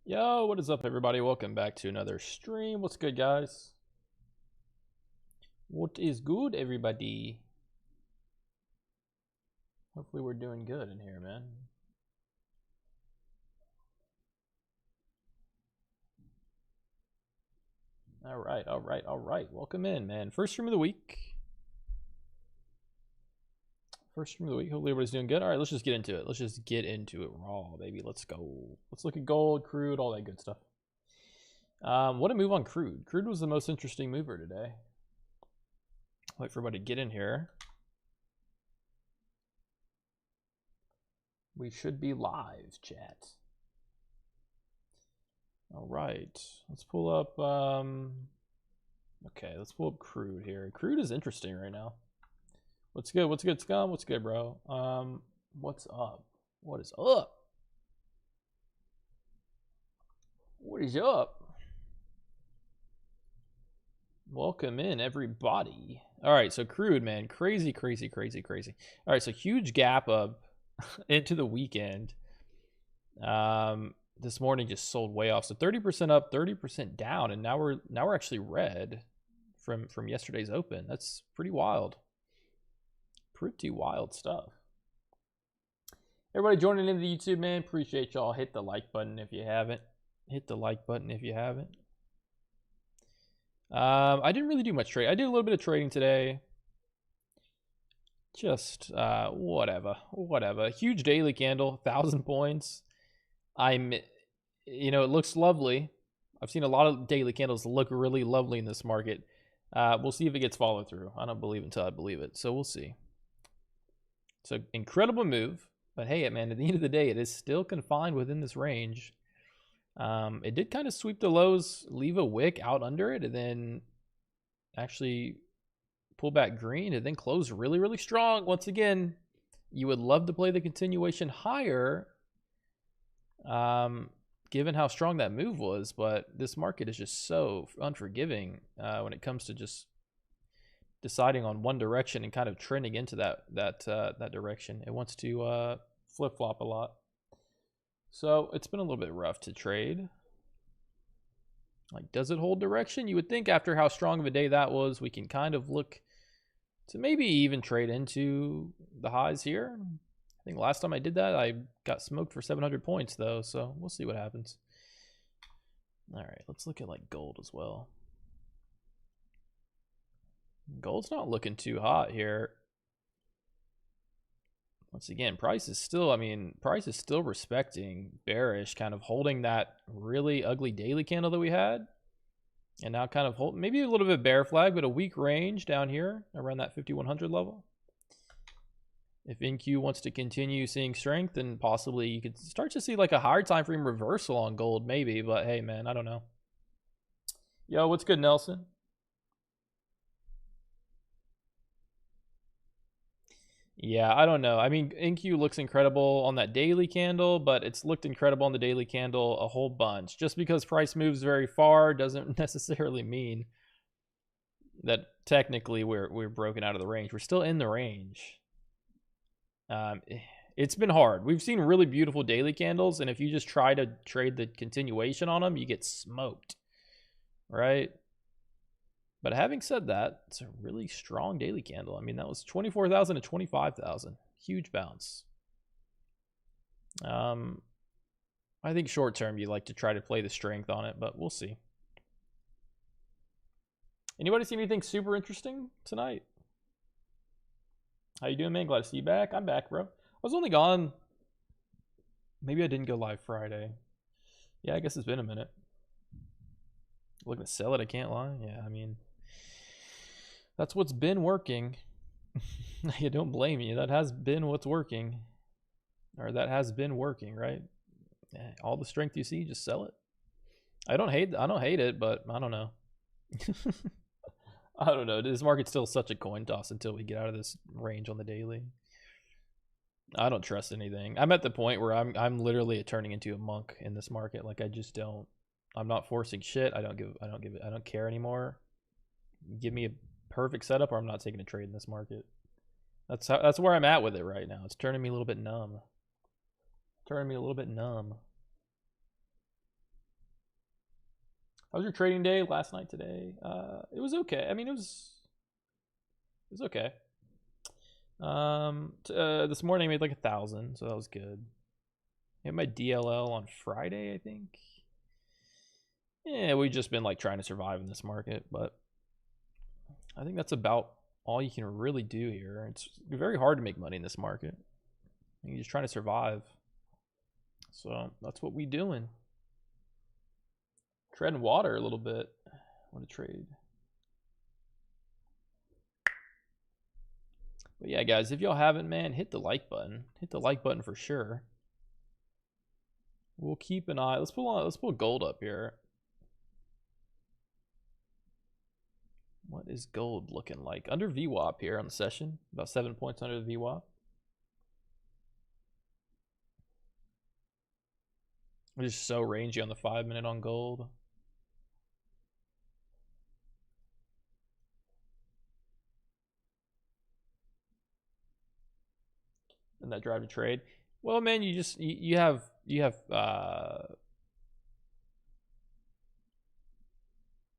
Yo, what is up, everybody? Welcome back to another stream. What's good, guys? What is good, everybody? Hopefully we're doing good in here, man. All right. Welcome in, man. First stream of the week. Hopefully everybody's doing good. All right, let's just get into it. Let's just get into it raw, baby. Let's go. Let's look at gold, crude, all that good stuff. What a move on crude. Crude was the most interesting mover today. Wait for everybody to get in here. We should be live, chat. All right, let's pull up. Okay, let's pull up crude here. Crude is interesting right now. What's good? What's good, Scum? What's good, bro? What's up? What is up? What is up? Welcome in, everybody. All right, so crude, man, crazy. All right, so huge gap up into the weekend. This morning just sold way off. So 30% up, 30% down, and now we're actually red from yesterday's open. That's pretty wild. Pretty wild stuff. Everybody joining in the YouTube, man, appreciate y'all. Hit the like button if you haven't. I didn't really do much trade. I did a little bit of trading today. Just whatever. Huge daily candle, 1,000 points. It looks lovely. I've seen a lot of daily candles look really lovely in this market. We'll see if it gets followed through. I don't believe until I believe it, so we'll see. So incredible move, but hey, man, at the end of the day, it is still confined within this range. It did kind of sweep the lows, leave a wick out under it, and then actually pull back green, and then close really strong. Once again, you would love to play the continuation higher, given how strong that move was, but this market is just so unforgiving when it comes to just deciding on one direction and kind of trending into that direction. It wants to flip-flop a lot. So it's been a little bit rough to trade. Like, does it hold direction? You would think after how strong of a day that was, we can kind of look to maybe even trade into the highs here. I think last time I did that, I got smoked for 700 points though, so we'll see what happens. All right, let's look at like gold as well. Gold's not looking too hot here. Once again, price is still respecting bearish, kind of holding that really ugly daily candle that we had. And now kind of hold maybe a little bit bear flag, but a weak range down here around that 5100 level. If NQ wants to continue seeing strength, then possibly you could start to see like a higher time frame reversal on gold maybe, but hey man, I don't know. Yo, what's good, Nelson? Yeah, I don't know. I mean, NQ looks incredible on that daily candle, but it's looked incredible on the daily candle a whole bunch. Just because price moves very far doesn't necessarily mean that technically we're broken out of the range. We're still in the range. It's been hard. We've seen really beautiful daily candles, and if you just try to trade the continuation on them, you get smoked, right? But having said that, it's a really strong daily candle. I mean, that was 24,000 to 25,000. Huge bounce. I think short term you like to try to play the strength on it, but we'll see. Anybody see anything super interesting tonight? How you doing, man? Glad to see you back. I'm back, bro. I was only gone. Maybe I didn't go live Friday. Yeah, I guess it's been a minute. Looking to sell it, I can't lie. Yeah, I mean, that's what's been working. You don't blame me. That has been what's working. Or that has been working, right? All the strength you see, just sell it. I don't hate it, but I don't know. I don't know. This market's still such a coin toss until we get out of this range on the daily. I don't trust anything. I'm at the point where I'm literally turning into a monk in this market. Like, I just don't. I'm not forcing shit. I don't care anymore. Give me a perfect setup or I'm not taking a trade in this market. That's where I'm at with it right now. It's turning me a little bit numb. How was your trading day last night today? It was okay. I mean, it was okay. This morning I made like 1,000, so that was good. I had my DLL on Friday, I think. Yeah, we've just been like trying to survive in this market, but I think that's about all you can really do here. It's very hard to make money in this market. You're just trying to survive. So that's what we doing. Treading water a little bit. What a trade. But yeah, guys, if y'all haven't, man, hit the like button. Hit the like button for sure. We'll keep an eye. Let's pull gold up here. What is gold looking like? Under VWAP here on the session. About 7 points under the VWAP. We're just so rangy on the 5-minute on gold. And that drive to trade. Well, man, you just you have you know,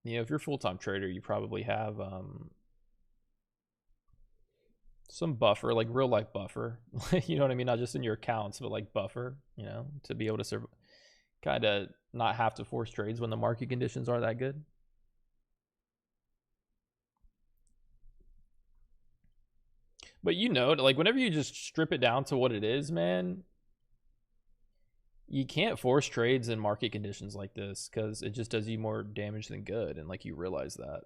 if you're a full-time trader, you probably have some buffer, like real life buffer. You know what I mean? Not just in your accounts, but like buffer, you know, to be able to kind of not have to force trades when the market conditions are that good. But you know, like whenever you just strip it down to what it is, man, you can't force trades in market conditions like this because it just does you more damage than good, and like you realize that.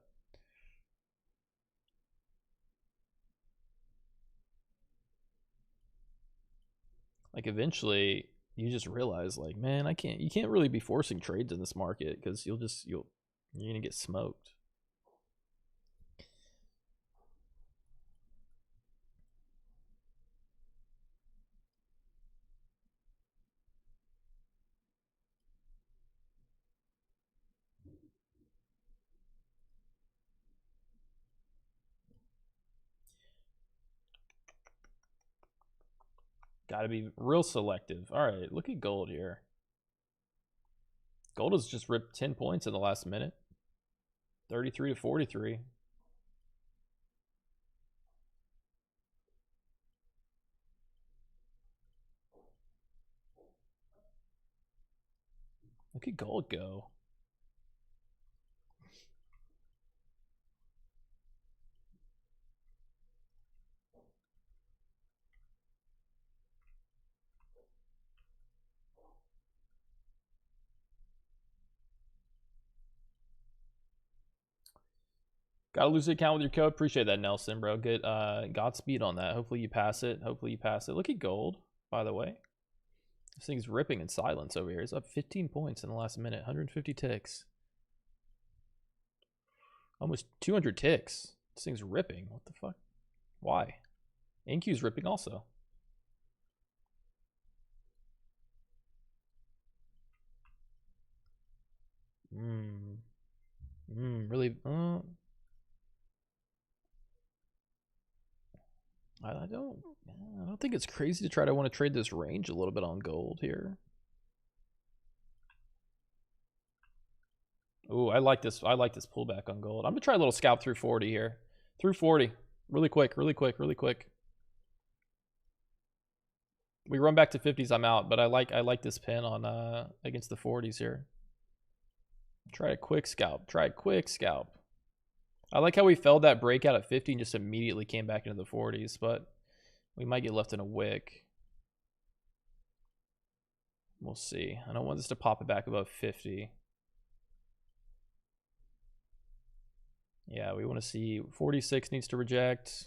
Like eventually you just realize like, man, you can't really be forcing trades in this market because you're gonna get smoked. Got to be real selective. All right, look at gold here. Gold has just ripped 10 points in the last minute. 33 to 43. Look at gold go. Gotta lose the account with your code. Appreciate that, Nelson, bro. Good. Godspeed on that. Hopefully you pass it. Hopefully you pass it. Look at gold, by the way. This thing's ripping in silence over here. It's up 15 points in the last minute. 150 ticks. Almost 200 ticks. This thing's ripping. What the fuck? Why? NQ's ripping also. Really? I don't think it's crazy to try to want to trade this range a little bit on gold here. Ooh, I like this pullback on gold. I'm gonna try a little scalp through 40 here. Through 40. Really quick. We run back to 50s, I'm out, but I like this pin on against the 40s here. Try a quick scalp. I like how we fell that breakout at 50 and just immediately came back into the 40s, but we might get left in a wick. We'll see. I don't want this to pop it back above 50. Yeah, we want to see 46 needs to reject.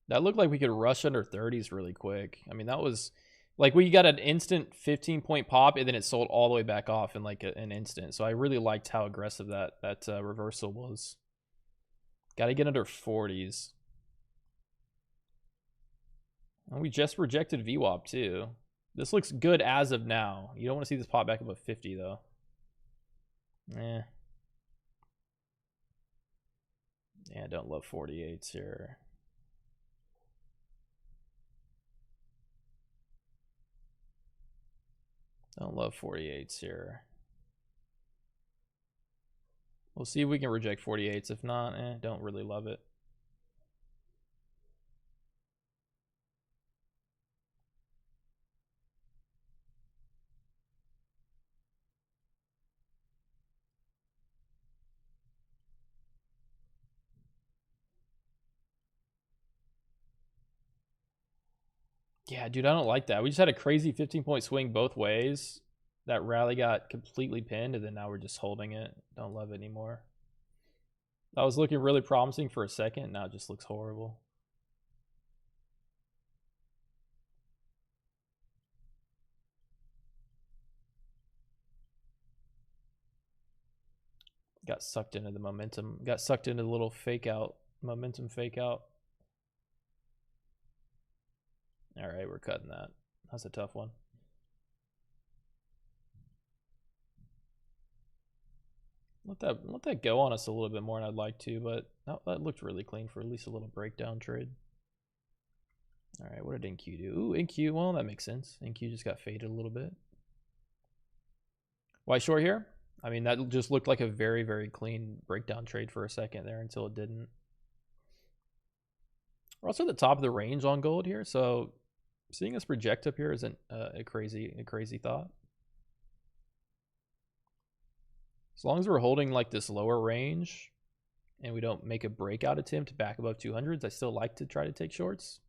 That looked like we could rush under 30s really quick. I mean, that was like we got an instant 15-point pop and then it sold all the way back off in like an instant. So I really liked how aggressive that reversal was. Got to get under 40s. And we just rejected VWAP too. This looks good as of now. You don't want to see this pop back above 50 though. Yeah, don't love 48s here. Don't love 48s here. We'll see if we can reject 48s. If not, don't really love it. Yeah, dude, I don't like that. We just had a crazy 15-point swing both ways. That rally got completely pinned, and then now we're just holding it. Don't love it anymore. That was looking really promising for a second. Now it just looks horrible. Got sucked into the momentum. Got sucked into the little fake out, momentum fake out. All right, we're cutting that. That's a tough one. Let that go on us a little bit more than I'd like to, but that looked really clean for at least a little breakdown trade. All right, what did NQ do? Ooh, NQ, well, that makes sense. NQ just got faded a little bit. Why short here? I mean, that just looked like a very, very clean breakdown trade for a second there until it didn't. We're also at the top of the range on gold here, so seeing us project up here isn't a crazy thought. As long as we're holding like this lower range and we don't make a breakout attempt back above 200s, I still like to try to take shorts.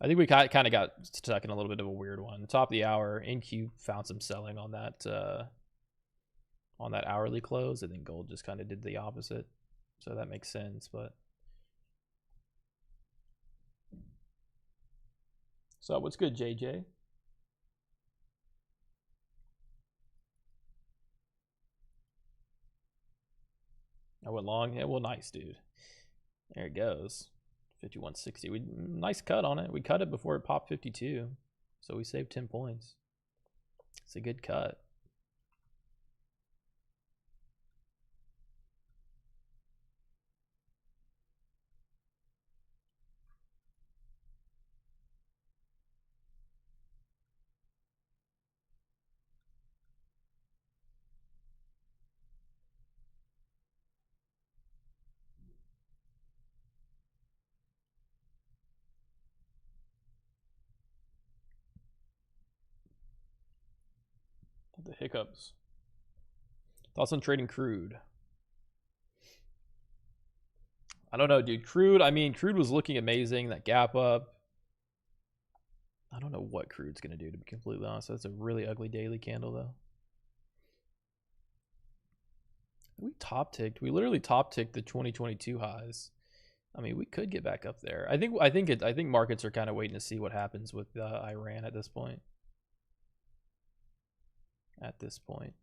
I think we kind of got stuck in a little bit of a weird one. The top of the hour, NQ found some selling on that hourly close. I think gold just kind of did the opposite, so that makes sense. But so what's good, JJ? I went long. Yeah, well, nice, dude. There it goes. 51.60. Nice cut on it. We cut it before it popped 52, so we saved 10 points. It's a good cut. The hiccups. Thoughts on trading Crude? I don't know, dude. Crude, I mean, Crude was looking amazing. That gap up. I don't know what Crude's going to do, to be completely honest. That's a really ugly daily candle, though. We top ticked. We literally top ticked the 2022 highs. I mean, we could get back up there. I think markets are kind of waiting to see what happens with Iran at this point. At this point.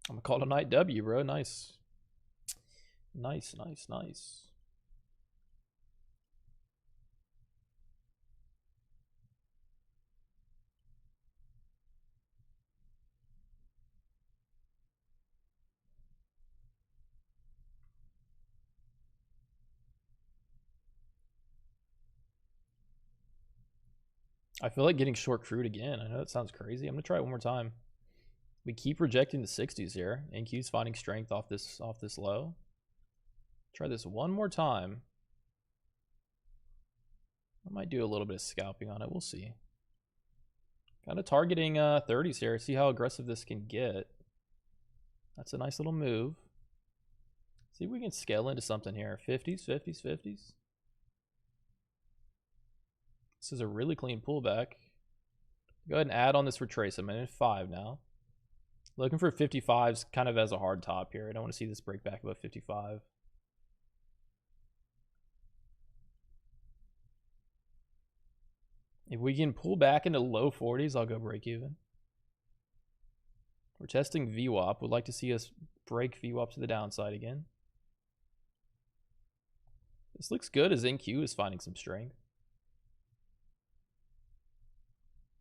I'm gonna call it a night W, bro. Nice. Nice. I feel like getting short Crude again. I know that sounds crazy. I'm gonna try it one more time. We keep rejecting the 60s here. NQ's finding strength off this low. Try this one more time. I might do a little bit of scalping on it. We'll see. Kind of targeting 30s here. See how aggressive this can get. That's a nice little move. See if we can scale into something here. 50s. This is a really clean pullback. Go ahead and add on this retracement. I'm in 5 now. Looking for 55s kind of as a hard top here. I don't want to see this break back above 55. If we can pull back into low 40s, I'll go break even. We're testing VWAP. Would like to see us break VWAP to the downside again. This looks good as NQ is finding some strength.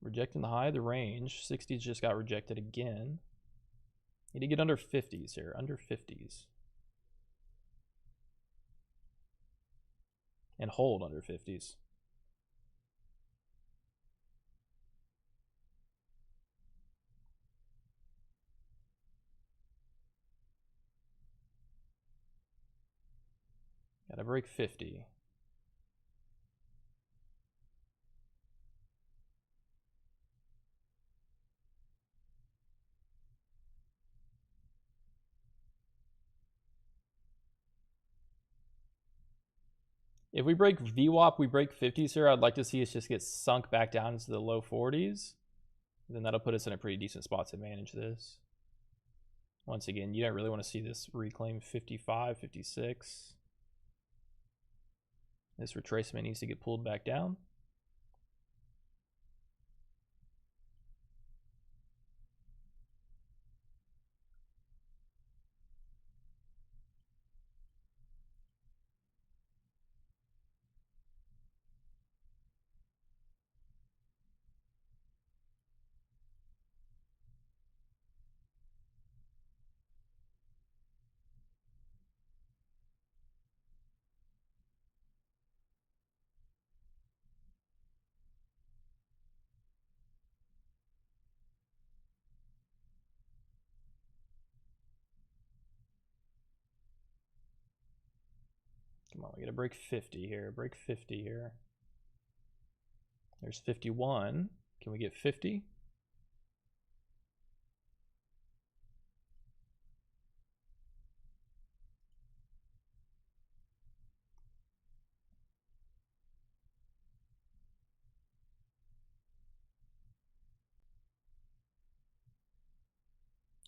Rejecting the high of the range. 60s just got rejected again. Need to get under 50s here. Under 50s. And hold under 50s. Gotta break 50. If we break VWAP, we break 50s here. I'd like to see us just get sunk back down into the low 40s. Then that'll put us in a pretty decent spot to manage this. Once again, you don't really want to see this reclaim 55, 56. This retracement needs to get pulled back down. Come on, we gotta break 50 here. Break 50 here. There's 51. Can we get 50?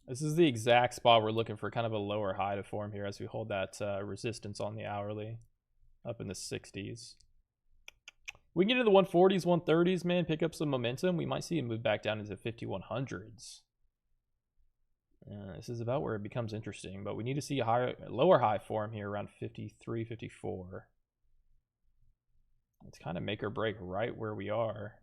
This is the exact spot we're looking for, kind of a lower high to form here as we hold that resistance on the hourly up in the 60s. We can get into the 140s, 130s, man, pick up some momentum. We might see it move back down into 5100s. This is about where it becomes interesting, but we need to see a lower high form here around 53, 54. Let's kind of make or break right where we are.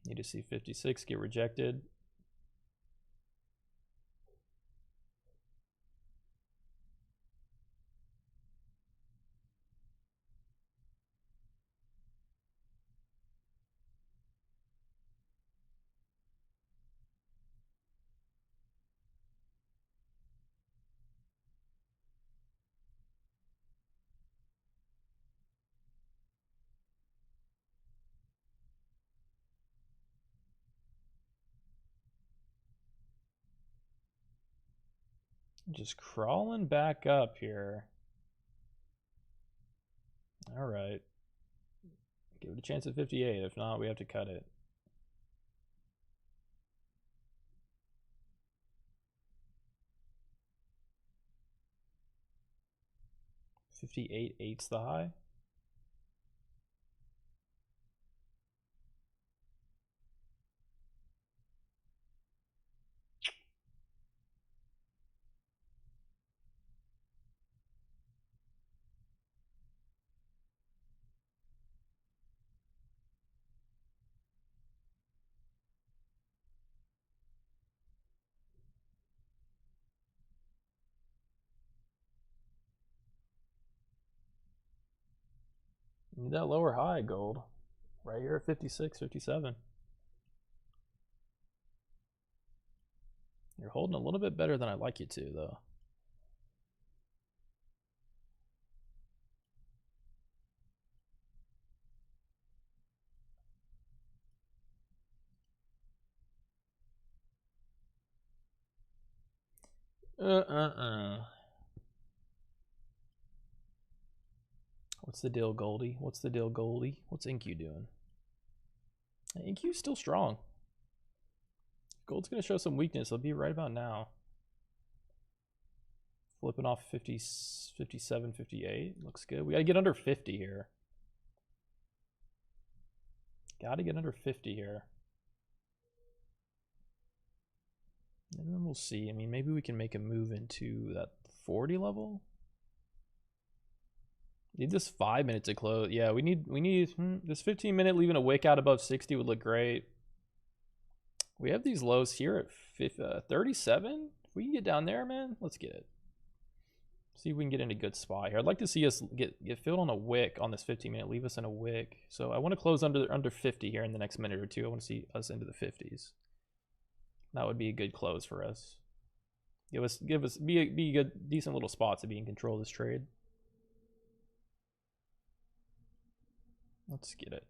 Need to see 56 get rejected. Just crawling back up here. All right. Give it a chance at 58. If not, we have to cut it. $58.8's the high. Need that lower high, gold. Right here at 56, 57. You're holding a little bit better than I'd like you to, though. What's the deal, Goldie? What's the deal, Goldie? What's InQ doing? InQ's still strong. Gold's going to show some weakness. It'll be right about now. Flipping off 50, 57, 58. Looks good. We got to get under 50 here. Got to get under 50 here. And then we'll see. I mean, maybe we can make a move into that 40 level. Need this 5 minutes to close. Yeah, we need this 15-minute leaving a wick out above 60 would look great. We have these lows here at 37. If we can get down there, man, let's get it. See if we can get in a good spot here. I'd like to see us get filled on a wick on this 15-minute. Leave us in a wick. So I want to close under 50 here in the next minute or two. I want to see us into the 50s. That would be a good close for us. Be a good, decent little spot to be in control of this trade. Let's get it.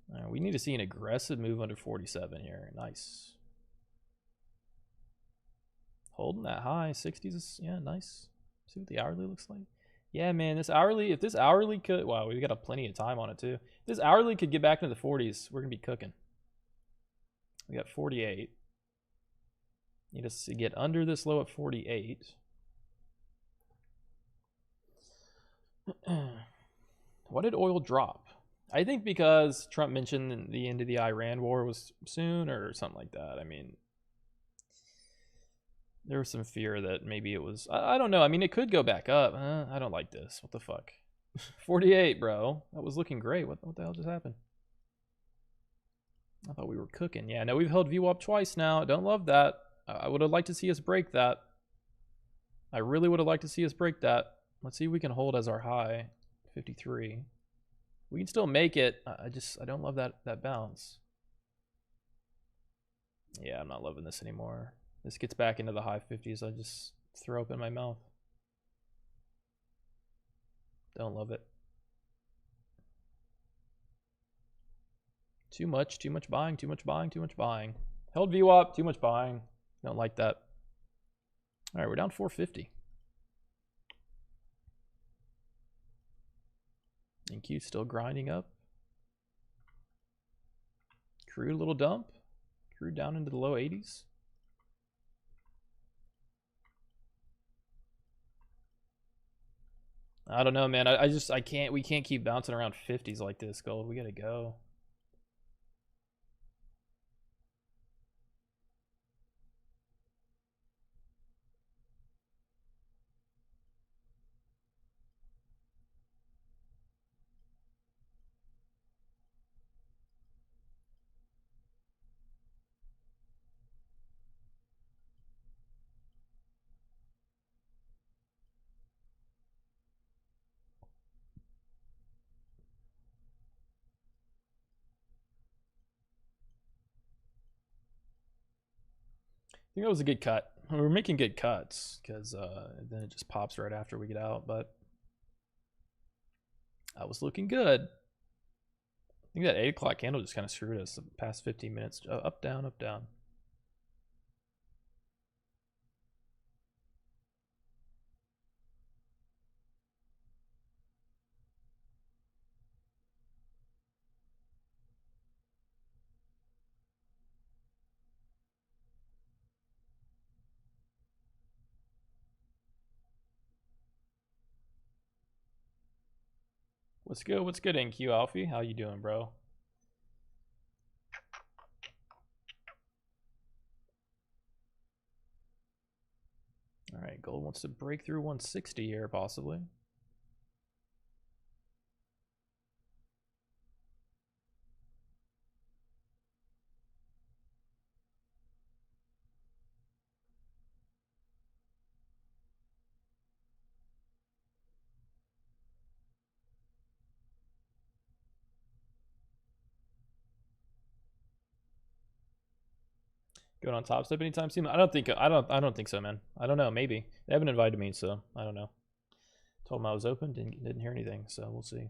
All right, we need to see an aggressive move under 47 here. Nice. Holding that high 60s is, yeah, nice. See what the hourly looks like. Yeah, man, this hourly, if this hourly could, wow, we've got plenty of time on it too. If this hourly could get back into the 40s, we're gonna be cooking. We got 48. Need us to get under this low at 48. Why did oil drop? I think because Trump mentioned the end of the Iran war was soon or something like that. I mean, there was some fear that maybe it was, I don't know. I mean, it could go back up. I don't like this. What the fuck? 48, bro. That was looking great. What the hell just happened? I thought we were cooking. Yeah, no, we've held VWAP twice now. Don't love that. I would have liked to see us break that. I really would have liked to see us break that. Let's see if we can hold as our high. 53. We can still make it. I don't love that bounce. Yeah, I'm not loving this anymore. This gets back into the high 50s. I just throw up in my mouth. Don't love it. Too much buying, too much buying, too much buying. Held VWAP, too much buying. Don't like that. All right, we're down 450. NQ still grinding up. Crude a little dump. Crude down into the low 80s. I don't know, man. We can't keep bouncing around 50s like this, gold. We gotta go. I think that was a good cut. We're making good cuts because then it just pops right after we get out, but that was looking good. I think that 8 o'clock candle just kind of screwed us the past 15 minutes. Up, down, up, down. What's good? What's good, NQ Alfie? How you doing, bro? All right, gold wants to break through 160 here, possibly. Going on top step anytime soon? I don't think so, man. I don't know. Maybe they haven't invited me, so I don't know. Told them I was open, didn't hear anything, so we'll see.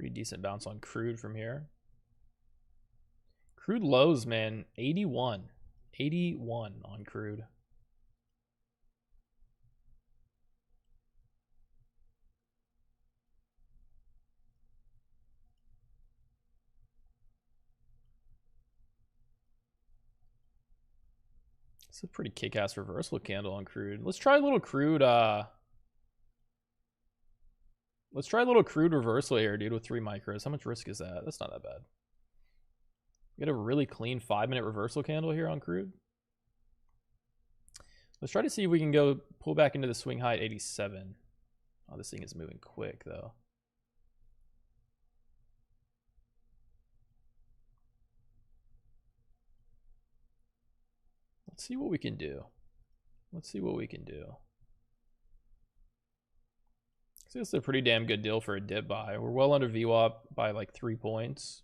Pretty decent bounce on crude from here. Crude lows, man, 81. 81 on crude. It's a pretty kick-ass reversal candle on crude. Let's try a little crude. Let's try a little crude reversal here, dude, with 3 micros. How much risk is that? That's not that bad. We got a really clean 5-minute reversal candle here on crude. Let's try to see if we can go pull back into the swing high at 87. Oh, this thing is moving quick though. Let's see what we can do. Let's see what we can do. So this is a pretty damn good deal for a dip buy. We're well under VWAP by like 3 points.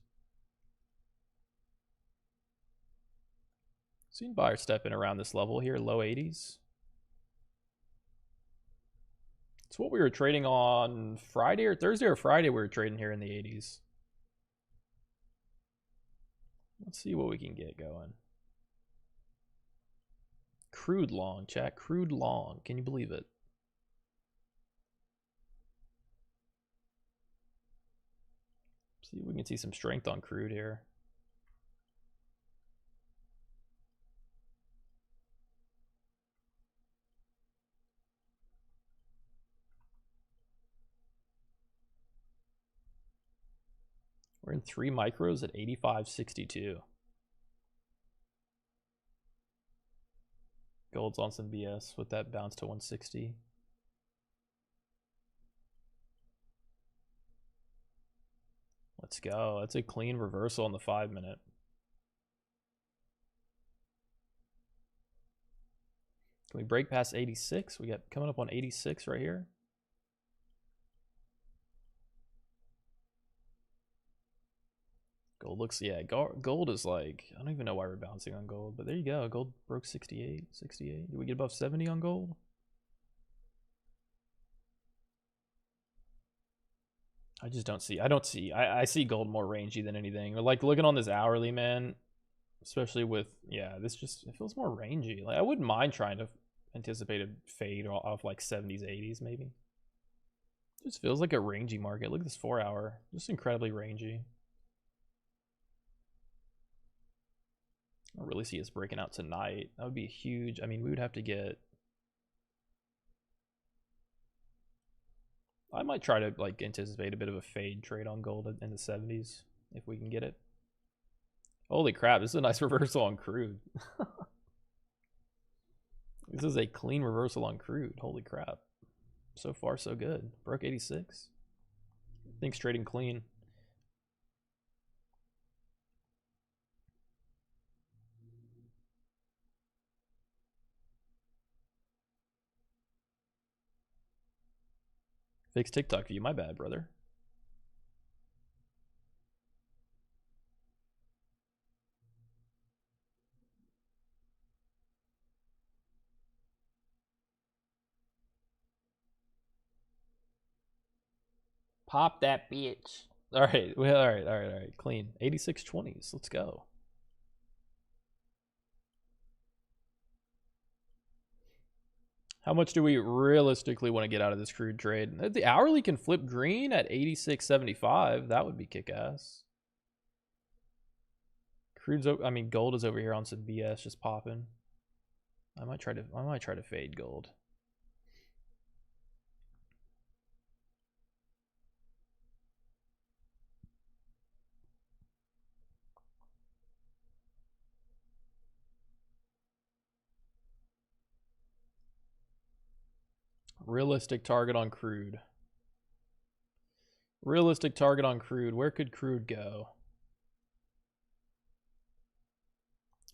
Seen buyers step in around this level here, low 80s. It's what we were trading on Friday or Thursday or Friday. We were trading here in the 80s. Let's see what we can get going. Crude long, chat. Crude long. Can you believe it? See if we can see some strength on crude here. We're in 3 micros at 85.62. Gold's on some BS with that bounce to 160. Let's go. That's a clean reversal on the 5-minute. Can we break past 86? We got coming up on 86 right here. Gold looks, yeah, gold is like, I don't even know why we're bouncing on gold, but there you go. Gold broke 68, 68. Did we get above 70 on gold? I just don't see, I see gold more rangy than anything. Like looking on this hourly, man, especially with, yeah, this just, it feels more rangy. Like I wouldn't mind trying to anticipate a fade off like 70s, 80s maybe. Just feels like a rangy market. Look at this 4 hour, just incredibly rangy. I don't really see us breaking out tonight. That would be huge. I mean, we would have to get, I might try to like anticipate a bit of a fade trade on gold in the 70s if we can get it. Holy crap, this is a nice reversal on crude. This is a clean reversal on crude. Holy crap. So far so good. Broke 86. Things trading clean. Fixed TikTok view, my bad, brother. Pop that bitch. All right, well, all right. Clean. 86.20s. Let's go. How much do we realistically want to get out of this crude trade? The hourly can flip green at 86.75. That would be kick-ass. Crude's, I mean, gold is over here on some BS, just popping. I might try to fade gold. Realistic target on crude. Realistic target on crude. Where could crude go?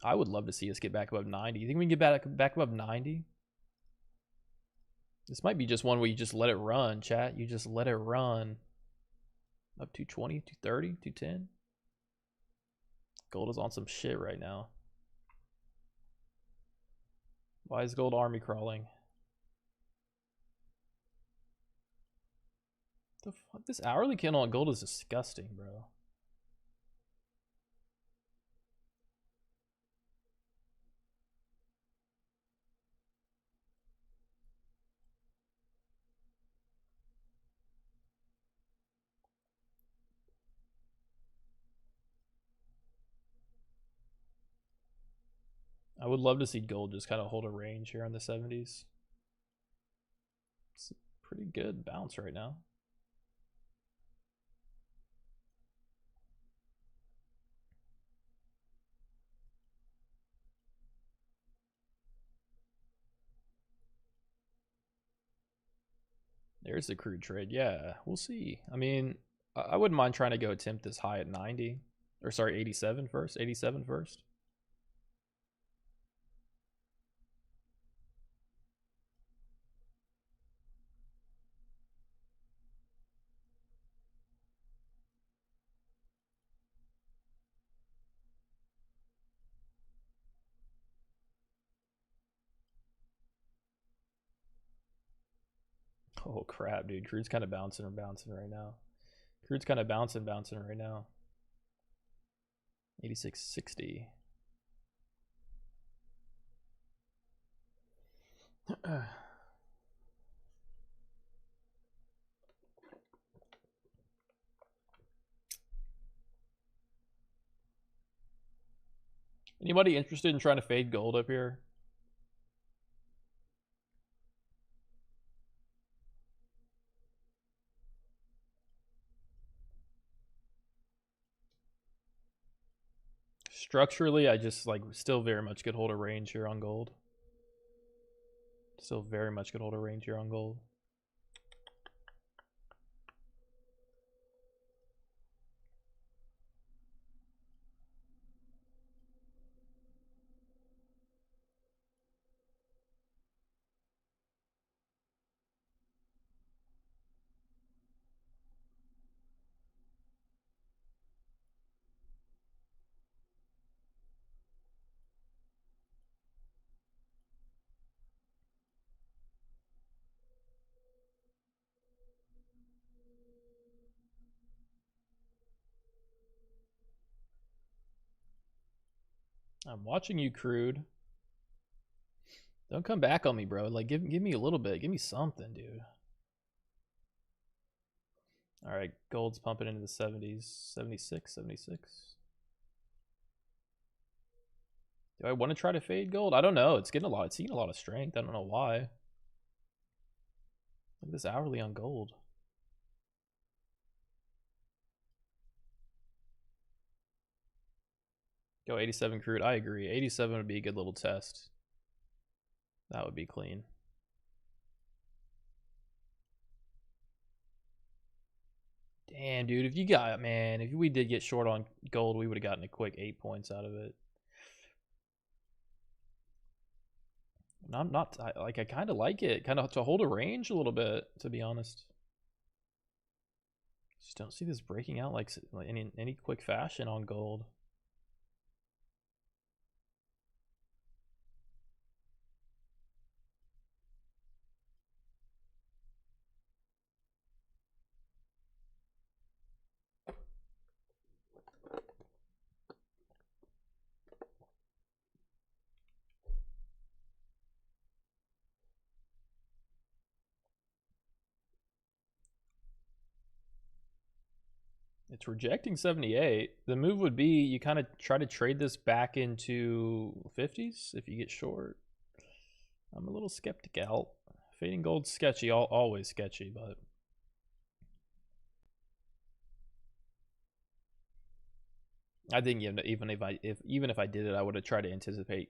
I would love to see us get back above 90. You think we can get back above 90? This might be just one where you just let it run, chat. You just let it run. Up 220, 230, 210. Gold is on some shit right now. Why is gold army crawling? The fuck? This hourly candle on gold is disgusting, bro. I would love to see gold just kind of hold a range here on the 70s. It's a pretty good bounce right now. There's the crude trade. Yeah, we'll see. I mean, I wouldn't mind trying to go attempt this high at 90. Or sorry, 87 first. 87 first. Oh crap, dude. Crude's kind of bouncing right now. Crude's kind of bouncing right now. 86.60. Anybody interested in trying to fade gold up here? Structurally, I just like still very much could hold a range here on gold. Still very much could hold a range here on gold. I'm watching you, Crude. Don't come back on me, bro. Like, give me a little bit. Give me something, dude. All right, gold's pumping into the 70s. 76, 76. Do I want to try to fade gold? I don't know. It's getting a lot. It's seeing a lot of strength. I don't know why. Look at this hourly on gold. Go 87 crude. I agree. 87 would be a good little test. That would be clean. Damn, dude. If you got, man, if we did get short on gold, we would have gotten a quick 8 points out of it. And I'm not, I kind of like it. Kind of to hold a range a little bit, to be honest. Just don't see this breaking out like in any quick fashion on gold. It's rejecting 78. The move would be you kind of try to trade this back into 50s if you get short. I'm a little skeptical. Fading gold's sketchy, always sketchy, but I think even if I did it, I would have tried to anticipate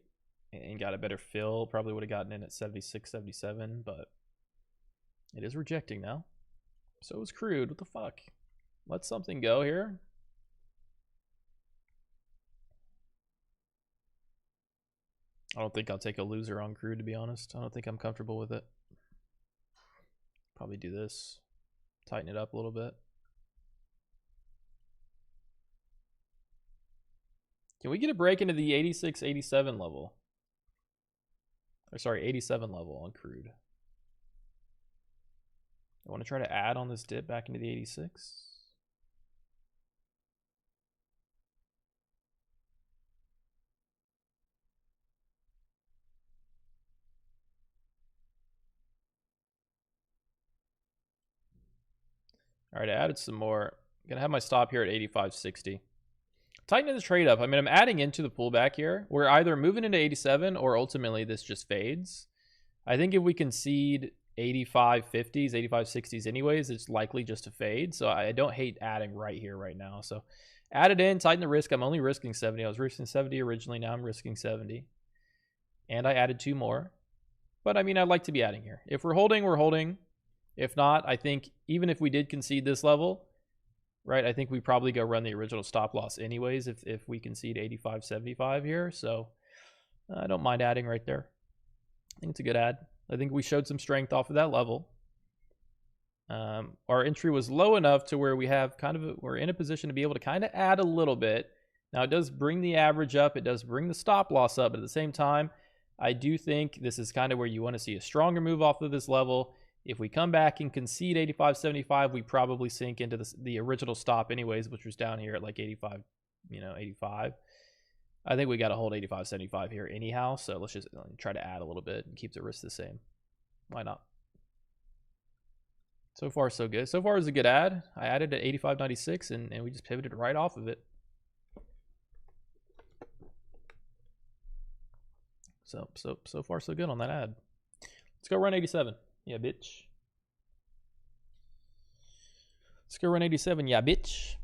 and got a better fill. Probably would have gotten in at 76, 77, but it is rejecting now. So is Crude. What the fuck? Let something go here. I don't think I'll take a loser on Crude, to be honest. I don't think I'm comfortable with it. Probably do this. Tighten it up a little bit. Can we get a break into the 86, 87 level? Or sorry, 87 level on Crude. I want to try to add on this dip back into the 86. All right, I added some more. I'm gonna have my stop here at 85.60. Tightening the trade up. I mean, I'm adding into the pullback here. We're either moving into 87 or ultimately this just fades. I think if we concede 85.50s, 85.60s anyways, it's likely just to fade. So I don't hate adding right here, right now. So add it in, tighten the risk. I'm only risking 70. I was risking 70 originally. Now I'm risking 70. And I added 2 more. But I mean, I'd like to be adding here. If we're holding, we're holding. If not, I think even if we did concede this level, right, I think we probably go run the original stop loss anyways if we concede 85.75 here. So I don't mind adding right there. I think it's a good add. I think we showed some strength off of that level. Our entry was low enough to where we have we're in a position to be able to kind of add a little bit. Now it does bring the average up. It does bring the stop loss up. But at the same time, I do think this is kind of where you want to see a stronger move off of this level. If we come back and concede 85.75, we probably sink into the original stop anyways, which was down here at like 85, 85. I think we got to hold 85.75 here anyhow. So let's just try to add a little bit and keep the risk the same. Why not? So far, so good. So far, it's a good add. I added at 85.96 and we just pivoted right off of it. So far, so good on that ad. Let's go run 87. Yeah, bitch. Let's go run 87. Yeah, bitch.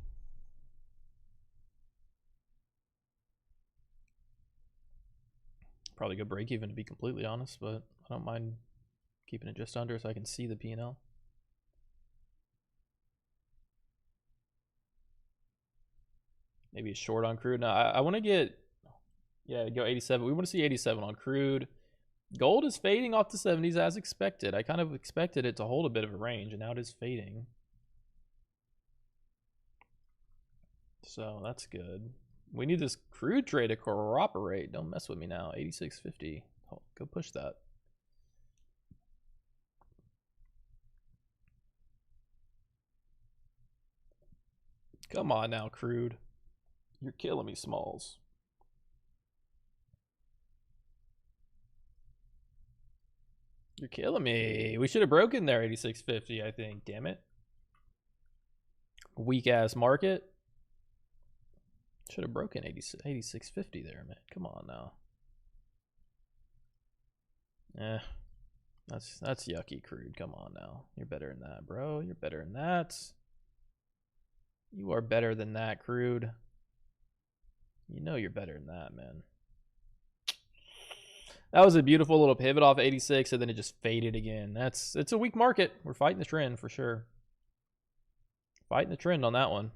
Probably go break even to be completely honest, but I don't mind keeping it just under so I can see the P&L. Maybe a short on crude. Now I want to get, yeah, go 87. We want to see 87 on crude. Gold is fading off the 70s as expected. I kind of expected it to hold a bit of a range, and now it is fading. So that's good. We need this crude trade to cooperate. Don't mess with me now. 86.50. Oh, go push that. Come on now, crude. You're killing me, Smalls. You're killing me. We should have broken there 86.50, I think. Damn it. Weak ass market. Should have broken 86.50 there, man. Come on now. That's yucky, crude. Come on now. You're better than that, bro. You're better than that. You are better than that, crude. You know you're better than that, man. That was a beautiful little pivot off 86, and then it just faded again. It's a weak market. We're fighting the trend for sure. Fighting the trend on that one.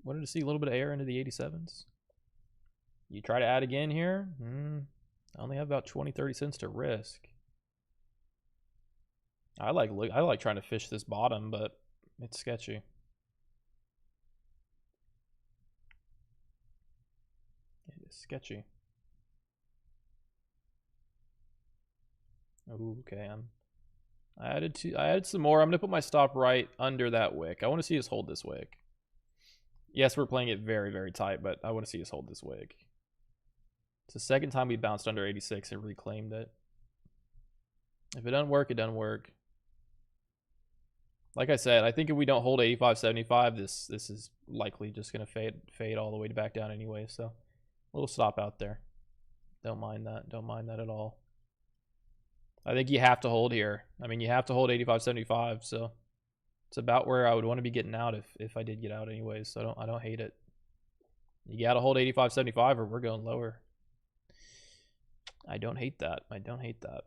Wanted to see a little bit of air into the 87s. You try to add again here. I only have about 20-30 cents to risk. I like trying to fish this bottom, but it's sketchy. It is sketchy. Okay, I added some more. I'm gonna put my stop right under that wick. I want to see us hold this wick. Yes, we're playing it very, very tight, but I want to see us hold this wick. It's the second time we bounced under 86 and reclaimed it. If it doesn't work, it doesn't work. Like I said, I think if we don't hold 85.75, this is likely just gonna fade all the way back down anyway. So a little stop out there. Don't mind that. Don't mind that at all. I think you have to hold here. I mean, you have to hold 85.75, so it's about where I would want to be getting out if I did get out anyways. So I don't hate it. You got to hold 85.75 or we're going lower. I don't hate that. I don't hate that.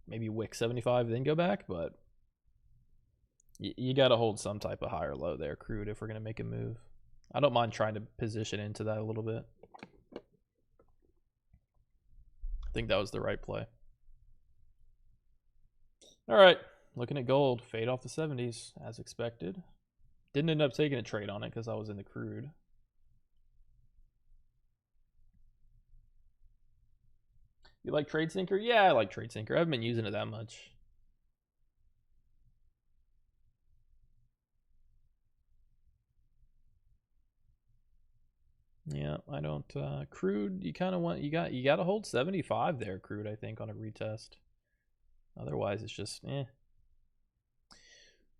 Maybe wick 75 then go back, but you got to hold some type of higher low there, crude, if we're going to make a move. I don't mind trying to position into that a little bit. I think that was the right play. All right, looking at gold, fade off the 70s as expected. Didn't end up taking a trade on it because I was in the crude. You like TradeSync? Yeah, I like TradeSync. I haven't been using it that much. Yeah, I don't. Crude, you kind of want, you got to hold 75 there, Crude, I think, on a retest. Otherwise, it's just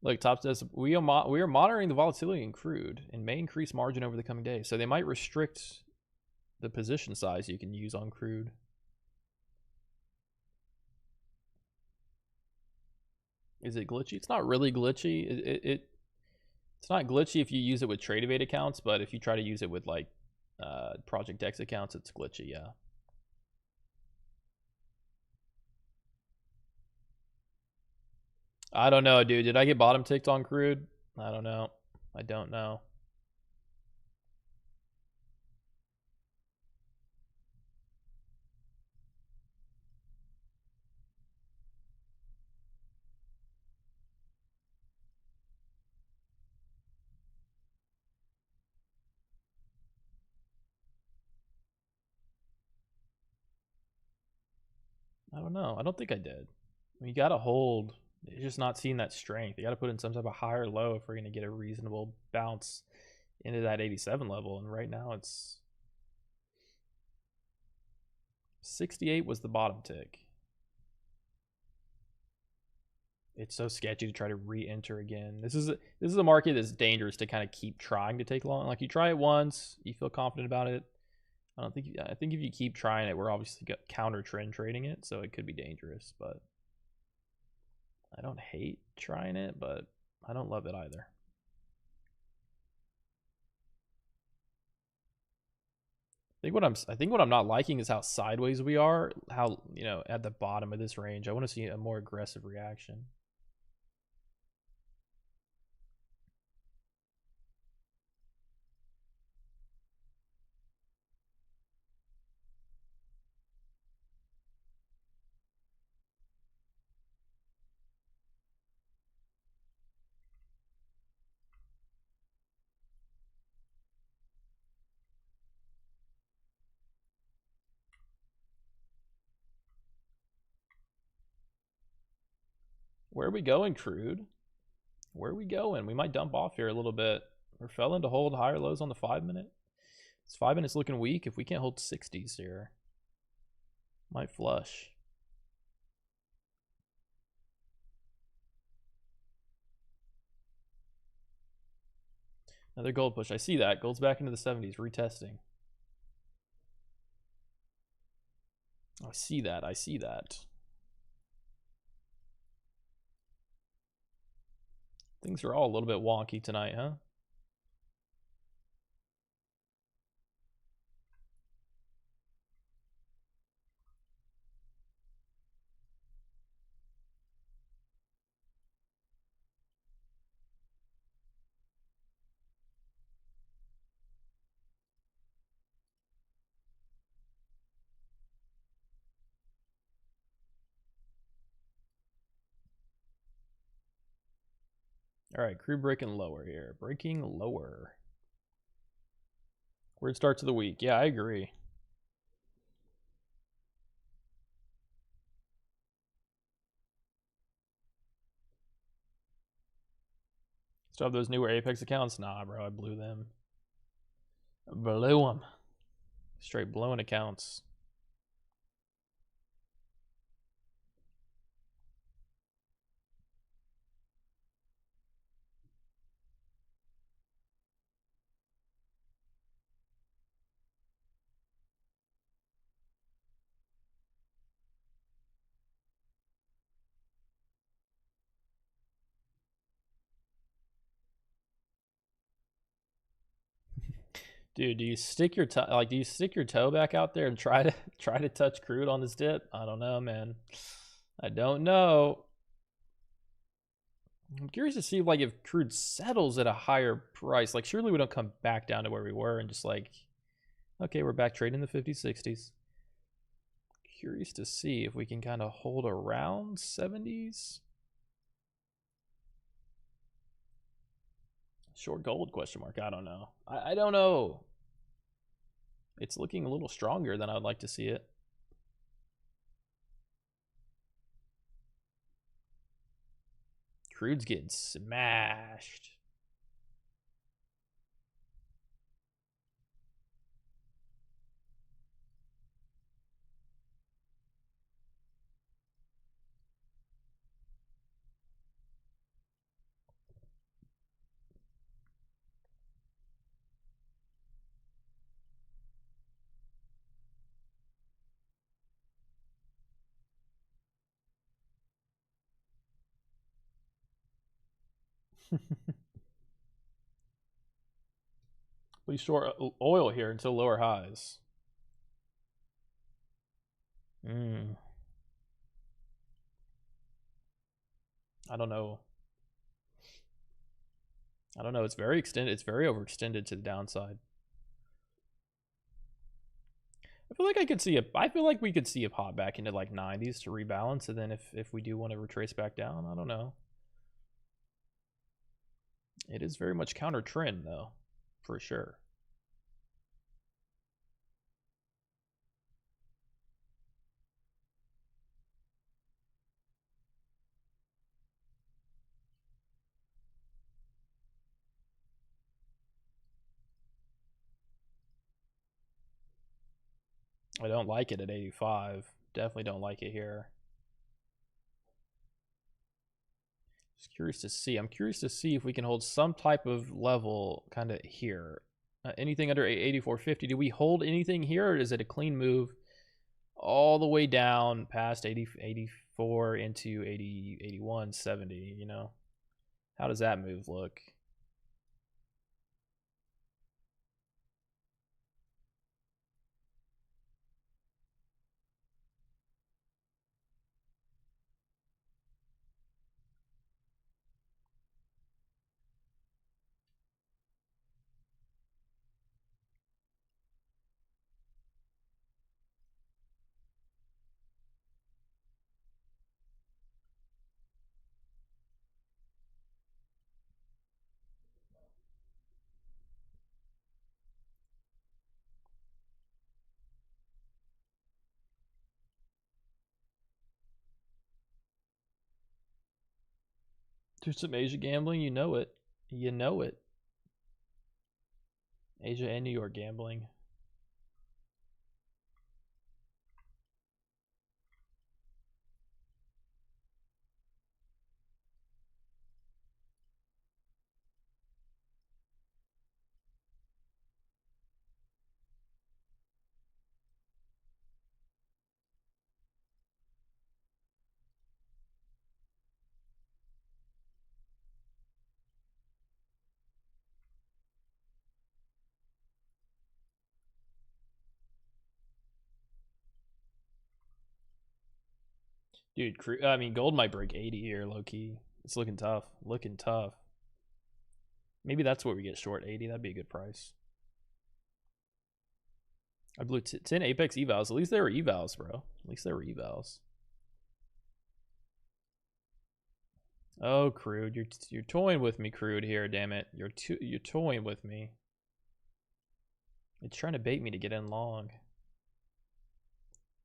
Look, top says we are monitoring the volatility in Crude and may increase margin over the coming days. So they might restrict the position size you can use on Crude. Is it glitchy? It's not really glitchy. It's not glitchy if you use it with TradeEvade accounts, but if you try to use it with like Project X accounts, it's glitchy. Yeah. I don't know, dude. Did I get bottom ticked on Crude? I don't know. I don't know. I don't know. I don't think I did. I mean, you got to hold. It's just not seeing that strength. You got to put in some type of higher low if we're going to get a reasonable bounce into that 87 level. And right now it's 68 was the bottom tick. It's so sketchy to try to re-enter again. This is a market that's dangerous to kind of keep trying to take long. Like you try it once, you feel confident about it. I think if you keep trying it, we're obviously counter trend trading it, so it could be dangerous. But I don't hate trying it, but I don't love it either. I think what I'm not liking is how sideways we are. How, at the bottom of this range, I want to see a more aggressive reaction. Where are we going, Crude? Where are we going? We might dump off here a little bit. We're failing to hold higher lows on the 5-minute. This 5-minute's looking weak. If we can't hold 60s here, might flush. Another gold push. I see that. Gold's back into the 70s, retesting. I see that. I see that. Things are all a little bit wonky tonight, huh? All right, Crude breaking lower here. Breaking lower. Weird start to the week. Yeah, I agree. Still have those newer Apex accounts? Nah, bro, I blew them. Blew them. Straight blowing accounts. Dude, do you stick your toe back out there and try to touch Crude on this dip? I don't know, man. I don't know. I'm curious to see like if Crude settles at a higher price. Like surely we don't come back down to where we were and just like, okay, we're back trading the 50s, 60s. Curious to see if we can kind of hold around 70s. Short gold question mark. I don't know. I don't know. It's looking a little stronger than I'd like to see it. Crude's getting smashed. We short oil here until lower highs. I don't know. I don't know. It's very extended. It's very overextended to the downside. I feel like I could see a. I feel like we could see a pop back into like 90s to rebalance, and then if we do want to retrace back down, I don't know. It is very much counter trend though, for sure. I don't like it at 85. Definitely don't like it here. Just curious to see. I'm curious to see if we can hold some type of level kind of here. Anything under 84.50. Do we hold anything here, or is it a clean move all the way down past 80, 84 into 80, 81, 70, you know? How does that move look? There's some Asia gambling, you know it. You know it. Asia and New York gambling. Dude, I mean, gold might break 80 here, low key. It's looking tough. Looking tough. Maybe that's where we get short 80. That'd be a good price. I blew 10 Apex evals. At least they were evals, bro. At least they were evals. Oh, Crude, you're toying with me, Crude. Here, damn it, you're toying with me. It's trying to bait me to get in long.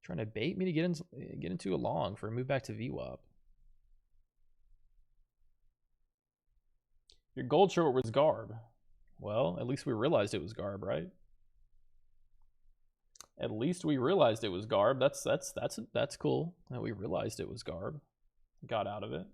Trying to bait me to get into a long for a move back to VWAP. Your gold short was garb. Well, at least we realized it was garb, right? At least we realized it was garb. That's cool that we realized it was garb. Got out of it.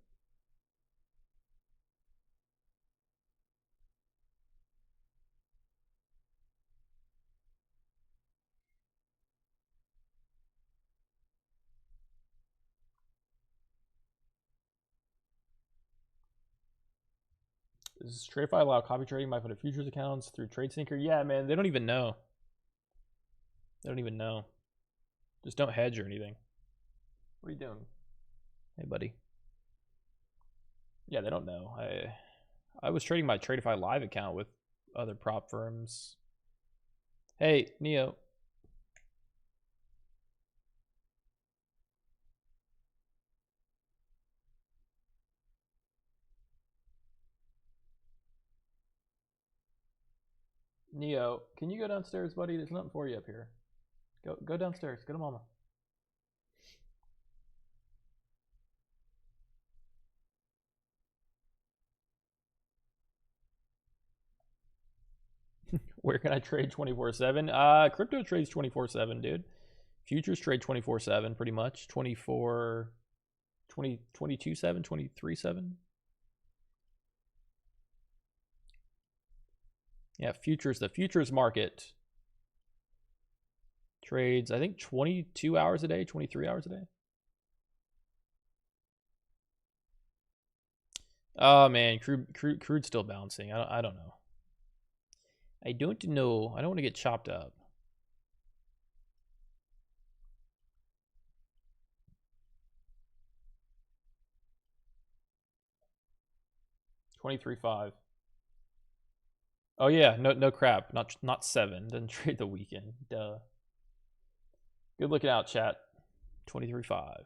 Does TradeFi allow copy trading by putting futures accounts through TradeSyncer? Yeah, man, they don't even know. They don't even know. Just don't hedge or anything. What are you doing? Hey, buddy. Yeah, they don't know. I was trading my TradeFi live account with other prop firms. Hey, Neo. Neo, can you go downstairs, buddy? There's nothing for you up here. Go downstairs. Go to mama. Where can I trade 24/7? Crypto trades 24/7, dude. Futures trade 24/7 pretty much. 24 20 22/7, 23/7. Yeah, futures, the futures market trades, I think 22 hours a day, 23 hours a day. Oh man, crude's still bouncing. I don't know. I don't know. I don't want to get chopped up. $23.5. Oh yeah, no crap. Not 7. Didn't trade the weekend. Duh. Good looking out, chat. 23.5.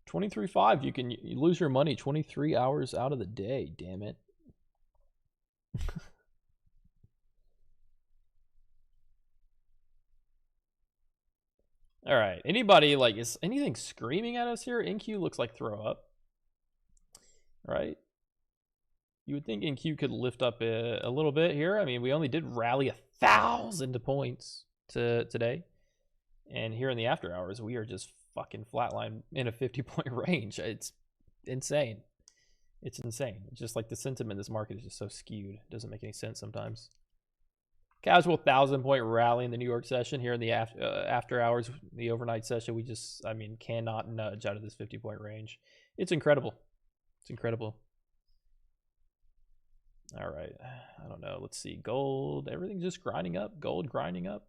$23.5. You lose your money 23 hours out of the day. Damn it. All right. Anybody like, is anything screaming at us here? NQ looks like throw up. Right? You would think NQ could lift up a little bit here. I mean, we only did rally 1,000 points today. And here in the after hours, we are just fucking flatline in a 50-point range. It's insane. It's insane. It's just like the sentiment in this market is just so skewed. It doesn't make any sense sometimes. Casual 1,000-point rally in the New York session. Here in the after hours, the overnight session, we just, I mean, cannot nudge out of this 50-point range. It's incredible. It's incredible. All right. I don't know. Let's see. Gold. Everything's just grinding up. Gold grinding up.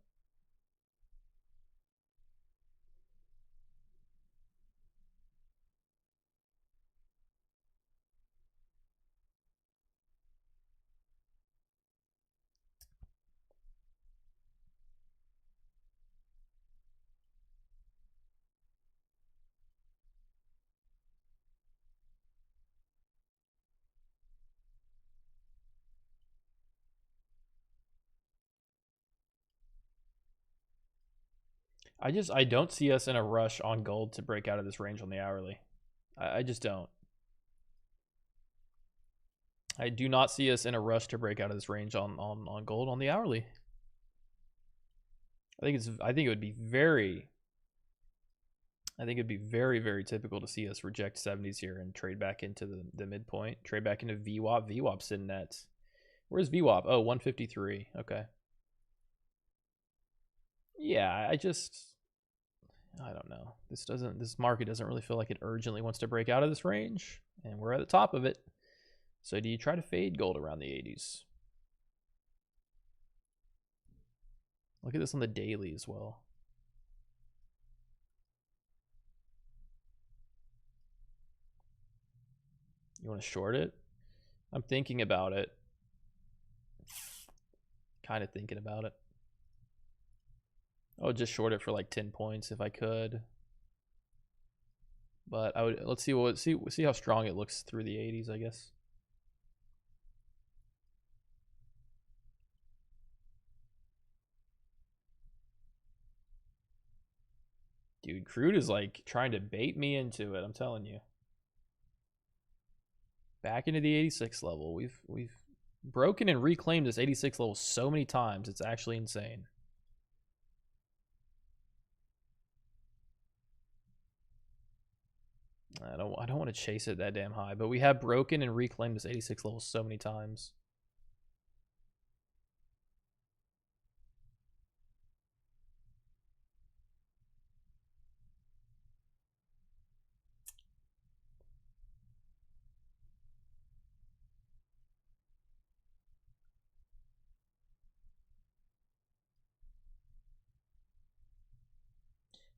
I don't see us in a rush on gold to break out of this range on the hourly. I just don't. I do not see us in a rush to break out of this range on gold on the hourly. I think it would be very very typical to see us reject 70s here and trade back into the midpoint, trade back into VWAP. VWAP's sitting at, where's VWAP? Oh, 153. Okay. Yeah, I don't know. This market doesn't really feel like it urgently wants to break out of this range, and we're at the top of it. So do you try to fade gold around the 80s? Look at this on the daily as well. You want to short it? I'm thinking about it. Kind of thinking about it. I would just short it for like 10 points if I could. But I would, let's see how strong it looks through the 80s, I guess. Dude, Crude is like trying to bait me into it, I'm telling you. Back into the 86 level. We've broken and reclaimed this 86 level so many times. It's actually insane. I don't want to chase it that damn high, but we have broken and reclaimed this 86 level so many times.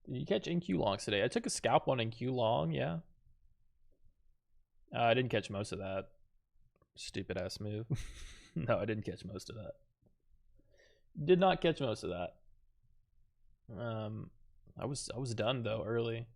Did you catch NQ longs today? I took a scalp on NQ long, yeah. I didn't catch most of that. Stupid ass move. No, I didn't catch most of that. Did not catch most of that. I was done though early.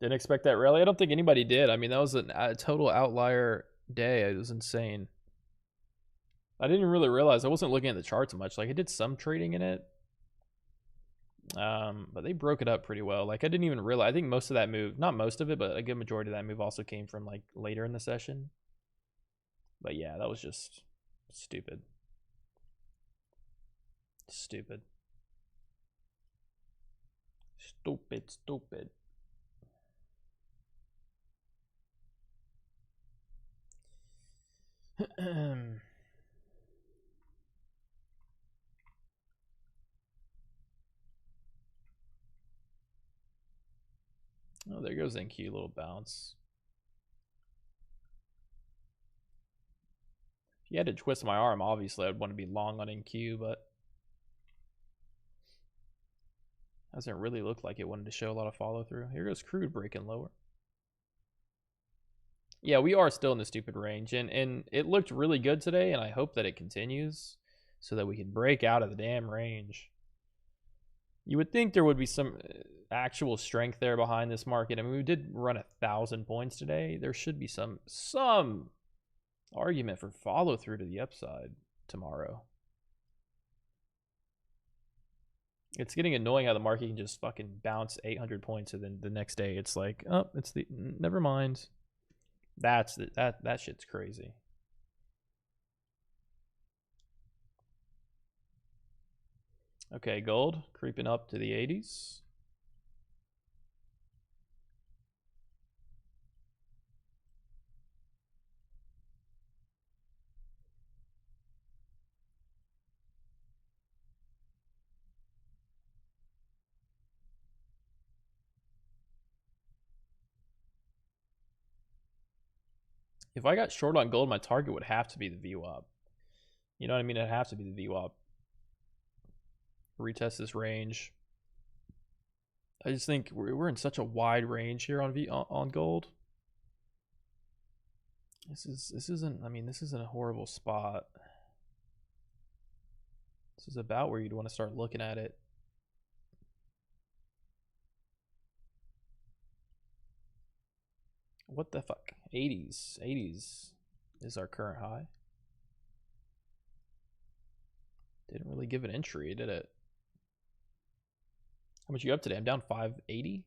Didn't expect that rally. I don't think anybody did. I mean, that was a total outlier day. It was insane. I didn't really realize. I wasn't looking at the charts much. Like, I did some trading in it, but they broke it up pretty well. Like, I didn't even realize. I think most of that move, not most of it, but a good majority of that move also came from like later in the session. But yeah, that was just stupid. Stupid. Stupid, stupid. Oh, there goes NQ, little bounce. If you had to twist my arm, obviously I'd want to be long on NQ, but doesn't really look like it wanted to show a lot of follow through. Here goes Crude breaking lower. Yeah, we are still in the stupid range, and it looked really good today, and I hope that it continues so that we can break out of the damn range. You would think there would be some actual strength there behind this market. I mean, we did run 1,000 points today. There should be some argument for follow through to the upside tomorrow. It's getting annoying how the market can just fucking bounce 800 points, and then the next day it's like, oh, it's the never mind. That shit's crazy. Okay, gold creeping up to the 80s. If I got short on gold, my target would have to be the VWAP. You know what I mean? It'd have to be the VWAP. Retest this range. I just think we're in such a wide range here on gold. This isn't. I mean, this isn't a horrible spot. This is about where you'd want to start looking at it. What the fuck? 80s. 80s is our current high. Didn't really give an entry, did it? How much are you up today? I'm down 580.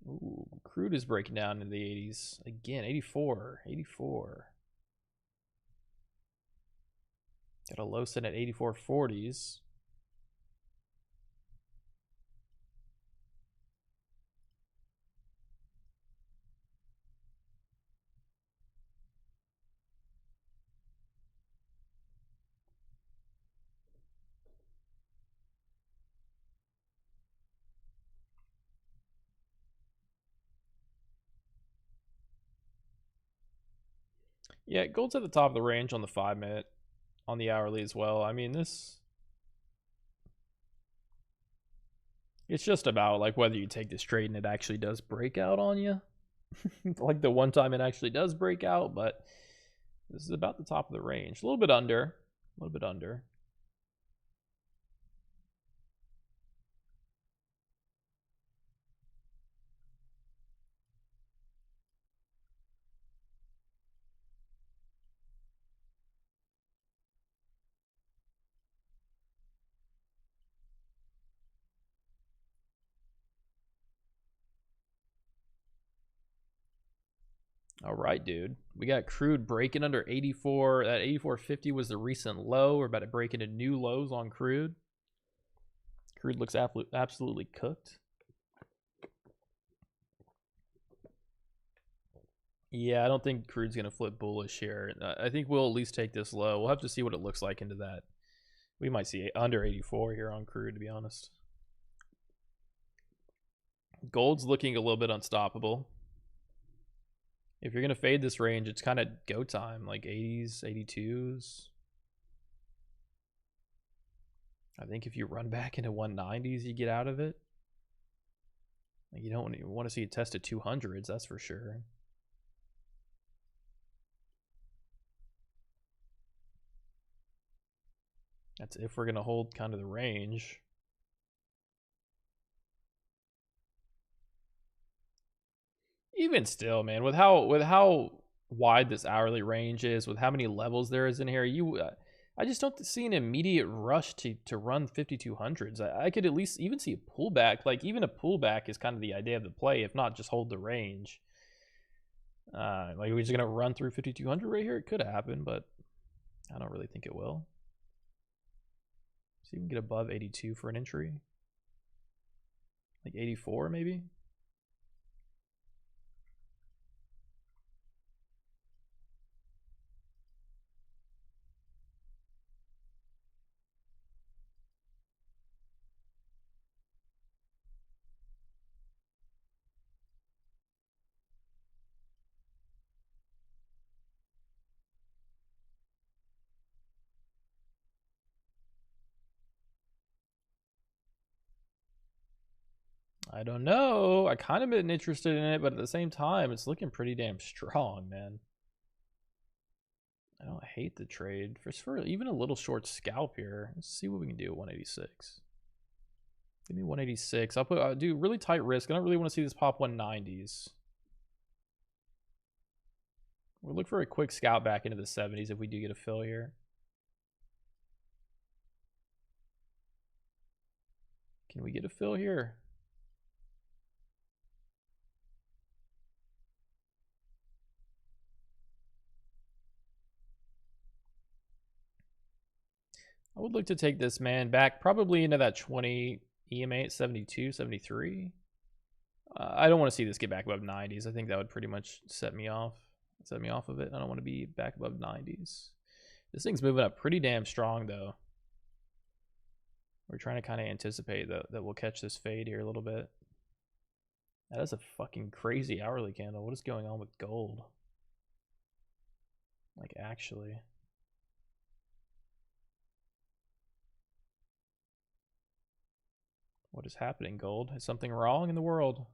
Ooh, Crude is breaking down into the 80s again. 84. 84. Got a low set at 84.40s. Yeah, gold's at the top of the range on the 5-minute, on the hourly as well. I mean, it's just about like whether you take this trade and it actually does break out on you. Like the one time it actually does break out, but this is about the top of the range. A little bit under. A little bit under. All right, dude. We got Crude breaking under 84. That 84.50 was the recent low. We're about to break into new lows on Crude. Crude looks absolutely cooked. Yeah, I don't think Crude's going to flip bullish here. I think we'll at least take this low. We'll have to see what it looks like into that. We might see under 84 here on Crude, to be honest. Gold's looking a little bit unstoppable. If you're going to fade this range, it's kind of go time, like 80s, 82s. I think if you run back into 190s, you get out of it. Like, you don't want to see it test at 200s, that's for sure. That's if we're gonna hold kind of the range. Even still, man, with how wide this hourly range is, with how many levels there is in here, I just don't see an immediate rush to run 5200s. I could at least even see a pullback. Like even a pullback is kind of the idea of the play, if not just hold the range. Like we're just gonna run through 5200 right here. It could happen, but I don't really think it will. See if we can get above 82 for an entry, like 84 maybe. I don't know. I kind of been interested in it, but at the same time, it's looking pretty damn strong, man. I don't hate the trade for even a little short scalp here. Let's see what we can do at 186. Give me 186. I'll do really tight risk. I don't really want to see this pop 190s. We'll look for a quick scalp back into the 70s if we do get a fill here. Can we get a fill here? I would look to take this man back probably into that 20 EMA at 72, 73. I don't want to see this get back above 90s. I think that would pretty much set me off of it. I don't want to be back above 90s. This thing's moving up pretty damn strong though. We're trying to kind of anticipate that we'll catch this fade here a little bit. That is a fucking crazy hourly candle. What is going on with gold? Like actually. What is happening, gold? Is something wrong in the world?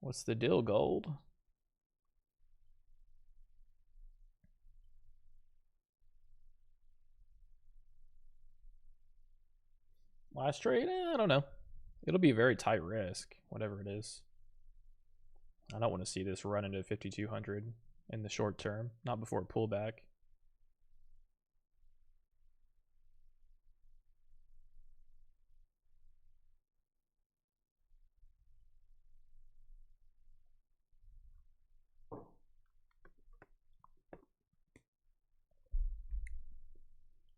What's the deal, gold? Last trade? I don't know. It'll be a very tight risk, whatever it is. I don't want to see this run into 5200 in the short term, not before a pullback.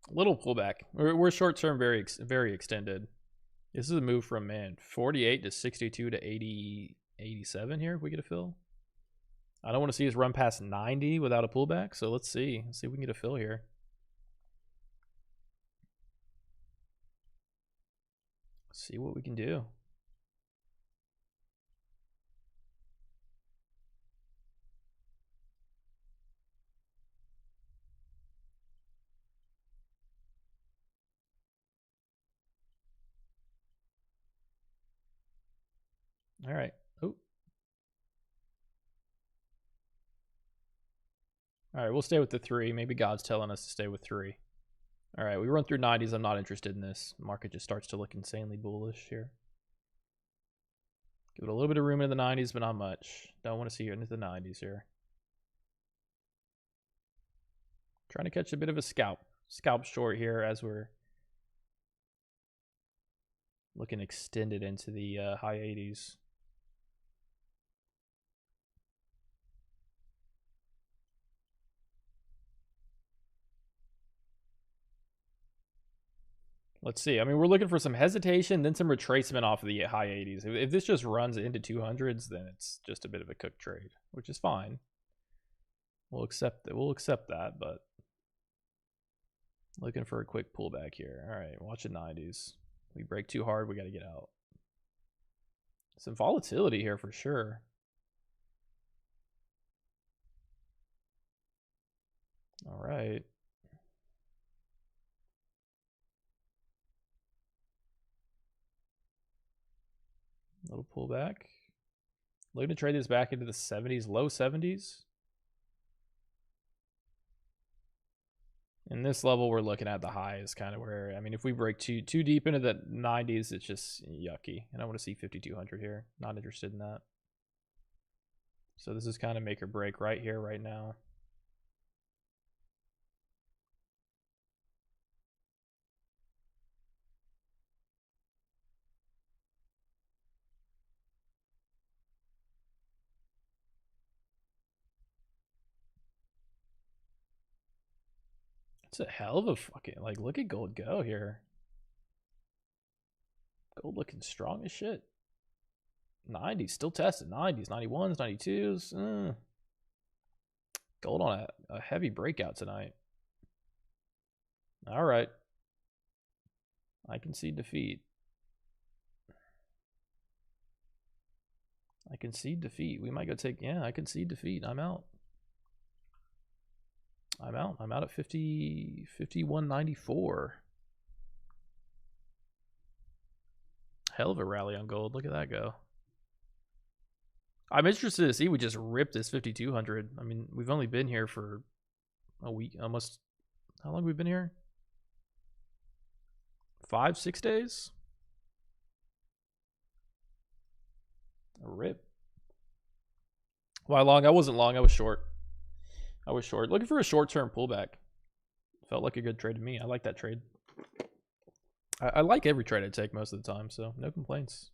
Little pullback. We're short term, very extended. This is a move from, man, 48 to 62 to 80, 87 here if we get a fill. I don't want to see us run past 90 without a pullback, so let's see. Let's see if we can get a fill here. Let's see what we can do. All right. Oh. All right, we'll stay with the 3. Maybe God's telling us to stay with 3. All right, we run through 90s. I'm not interested in this. Market just starts to look insanely bullish here. Give it a little bit of room in the 90s, but not much. Don't want to see it into the 90s here. Trying to catch a bit of a scalp short here as we're looking extended into the high 80s. Let's see. I mean, we're looking for some hesitation, then some retracement off of the high 80s. If this just runs into 200s, then it's just a bit of a cook trade, which is fine. We'll accept it. We'll accept that, but looking for a quick pullback here. All right, watch the 90s. We break too hard, we got to get out. Some volatility here for sure. All right. Little pullback. Looking to trade this back into the 70s, low 70s. And this level we're looking at the high is kind of where, I mean, if we break too deep into the 90s, it's just yucky. And I want to see 5,200 here. Not interested in that. So this is kind of make or break right here, right now. It's a hell of a fucking, like, look at gold go here. Gold looking strong as shit. 90s, still tested. 90s, 91s, 92s. Gold on a heavy breakout tonight. All right. I concede defeat. I concede defeat. We might go take, yeah, I concede defeat. I'm out. I'm out. I'm out at 50, 51.94. Hell of a rally on gold. Look at that go. I'm interested to see we just ripped this 5,200. I mean, we've only been here for a week, almost. How long have we been here? 5, 6 days? A rip. Why long? I wasn't long. I was short. I was short. Looking for a short-term pullback. Felt like a good trade to me. I like that trade. I like every trade I take most of the time, so no complaints.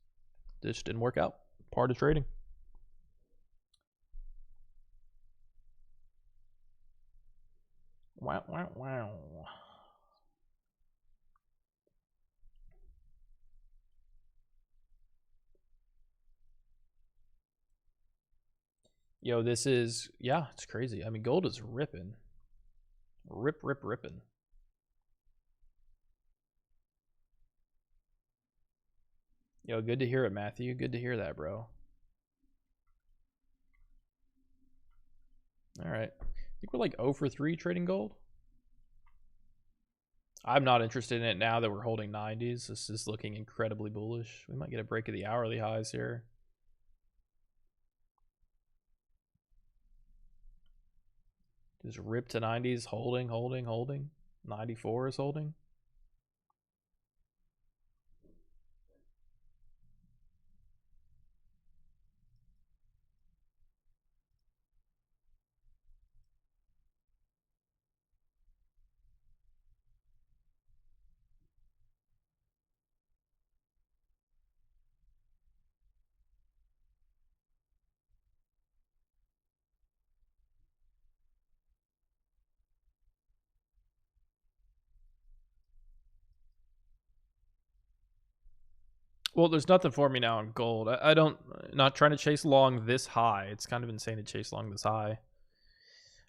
This didn't work out. Part of trading. Wow, wow, wow. Yo, this is, yeah, it's crazy. I mean, gold is ripping. Ripping. Yo, good to hear it, Matthew. Good to hear that, bro. All right. I think we're like 0 for 3 trading gold. I'm not interested in it now that we're holding 90s. This is looking incredibly bullish. We might get a break of the hourly highs here. Just rip to 90s, holding. 94 is holding. Well, there's nothing for me now on gold. I don't, not trying to chase long this high. It's kind of insane to chase long this high.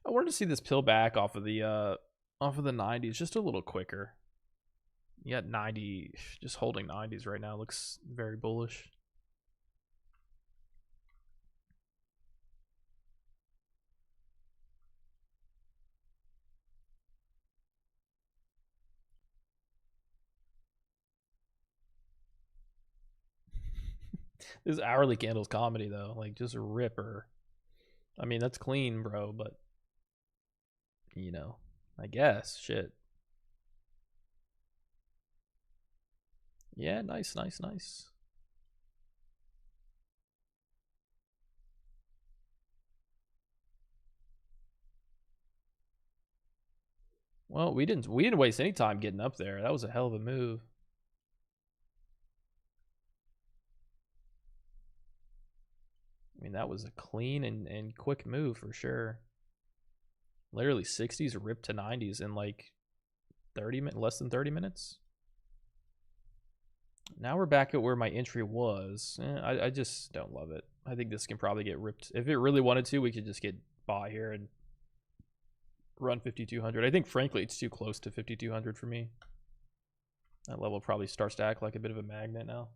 I wanted to see this pill back off of the 90s just a little quicker. Yeah, 90, just holding 90s right now looks very bullish. This hourly candles comedy though, like just a ripper. I mean, that's clean, bro, but you know, I guess shit. Yeah, nice. Well, we didn't waste any time getting up there. That was a hell of a move. I mean, that was a clean and quick move for sure. Literally 60s ripped to 90s in like 30 minutes, less than 30 minutes. Now we're back at where my entry was. I just don't love it. I think this can probably get ripped. If it really wanted to, we could just get bought here and run 5,200. I think, frankly, it's too close to 5,200 for me. That level probably starts to act like a bit of a magnet now.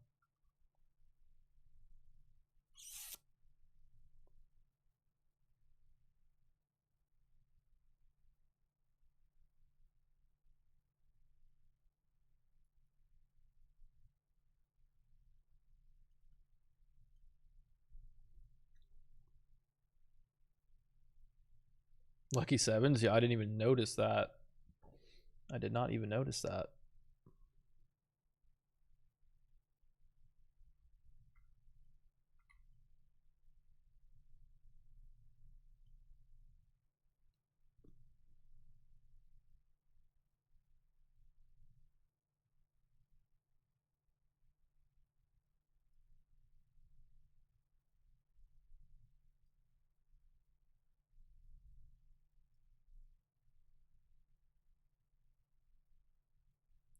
Lucky sevens? Yeah, I didn't even notice that. I did not even notice that.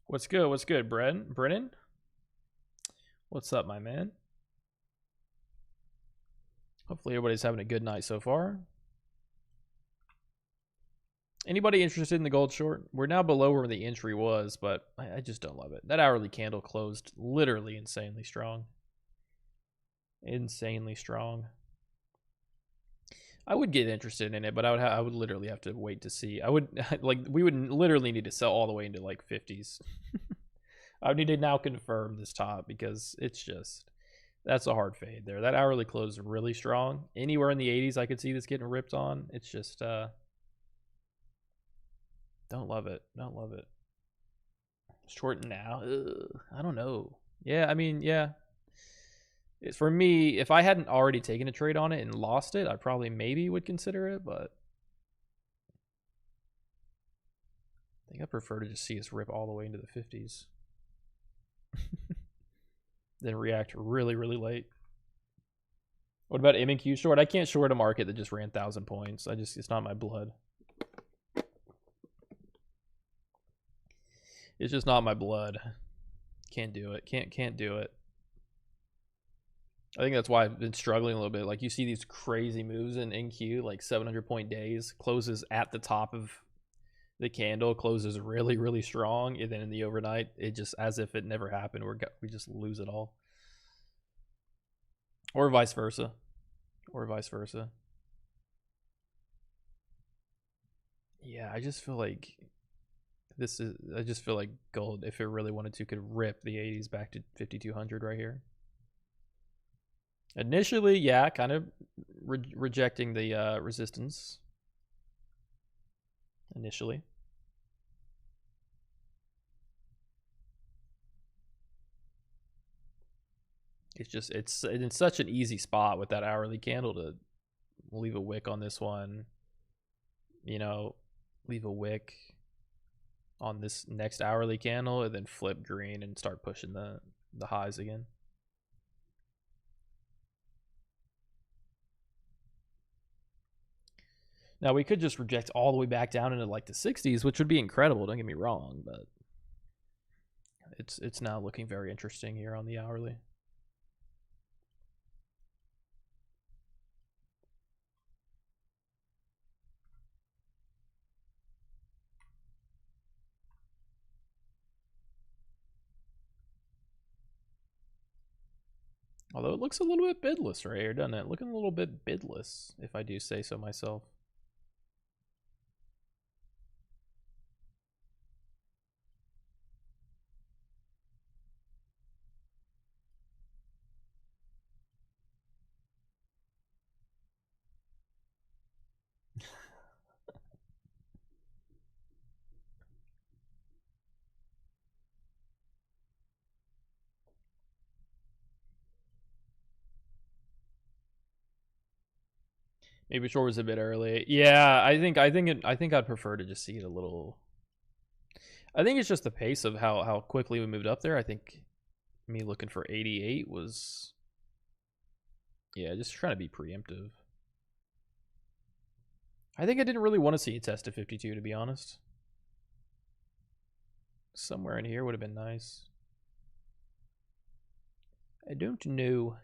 What's good? What's good, Brennan? What's up, my man? Hopefully everybody's having a good night so far. Anybody interested in the gold short? We're now below where the entry was, but I just don't love it. That hourly candle closed literally insanely strong. Insanely strong. I would get interested in it, but I would literally have to wait to see. I would like we would literally need to sell all the way into like 50s. I would need to now confirm this top because it's just that's a hard fade there. That hourly closed really strong. Anywhere in the 80s I could see this getting ripped on. It's just don't love it. Don't love it. Short now. Ugh, I don't know. Yeah, I mean, yeah. For me, if I hadn't already taken a trade on it and lost it, I probably maybe would consider it, but I think I prefer to just see us rip all the way into the 50s. Then react really, really late. What about M&Q short? I can't short a market that just ran 1,000 points. It's not my blood. It's just not my blood. Can't do it. Can't do it. I think that's why I've been struggling a little bit. Like you see these crazy moves in NQ, like 700 point days, closes at the top of the candle, closes really, really strong, and then in the overnight, it just as if it never happened. We just lose it all, or vice versa, or vice versa. Yeah, I just feel like I just feel like gold, if it really wanted to, could rip the 80s back to 5,200 right here. Initially, yeah, kind of rejecting the resistance. Initially. It's in such an easy spot with that hourly candle to leave a wick on this one. You know, leave a wick on this next hourly candle and then flip green and start pushing the highs again. Now we could just reject all the way back down into like the 60s, which would be incredible, don't get me wrong, but it's now looking very interesting here on the hourly. Although it looks a little bit bidless right here, doesn't it? Looking a little bit bidless, if I do say so myself. Maybe short was a bit early. Yeah, I think I'd prefer to just see it a little. I think it's just the pace of how quickly we moved up there. I think me looking for 88 was, yeah, just trying to be preemptive. I think I didn't really want to see it test to 52, to be honest. Somewhere in here would have been nice. I don't know.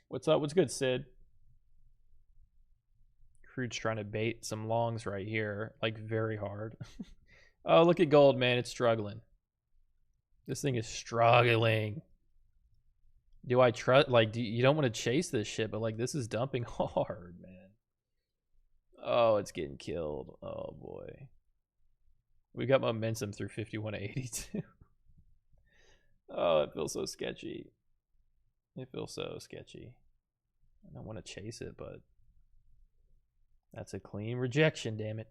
What's up? What's good, Sid? Crude's trying to bait some longs right here, like very hard. Oh, look at gold, man. It's struggling. This thing is struggling. Do I trust? Like, you don't want to chase this shit, but like, this is dumping hard, man. Oh, it's getting killed. Oh boy. We got momentum through 51 to 82. Oh, it feels so sketchy. It feels so sketchy. I don't want to chase it, but that's a clean rejection, damn it.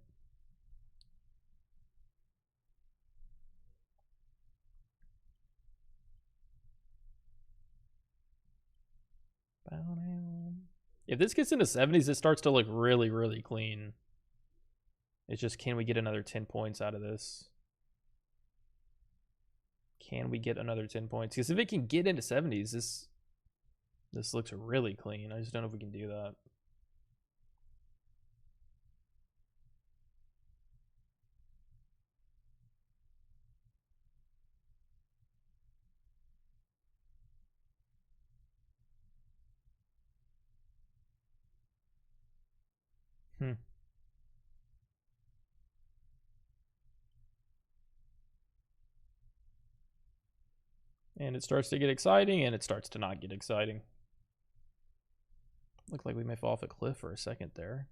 If this gets into 70s, it starts to look really, really clean. It's just, can we get another 10 points out of this? Can we get another 10 points? Because if it can get into 70s, this looks really clean. I just don't know if we can do that. And it starts to get exciting, and it starts to not get exciting. Looked like we may fall off a cliff for a second there.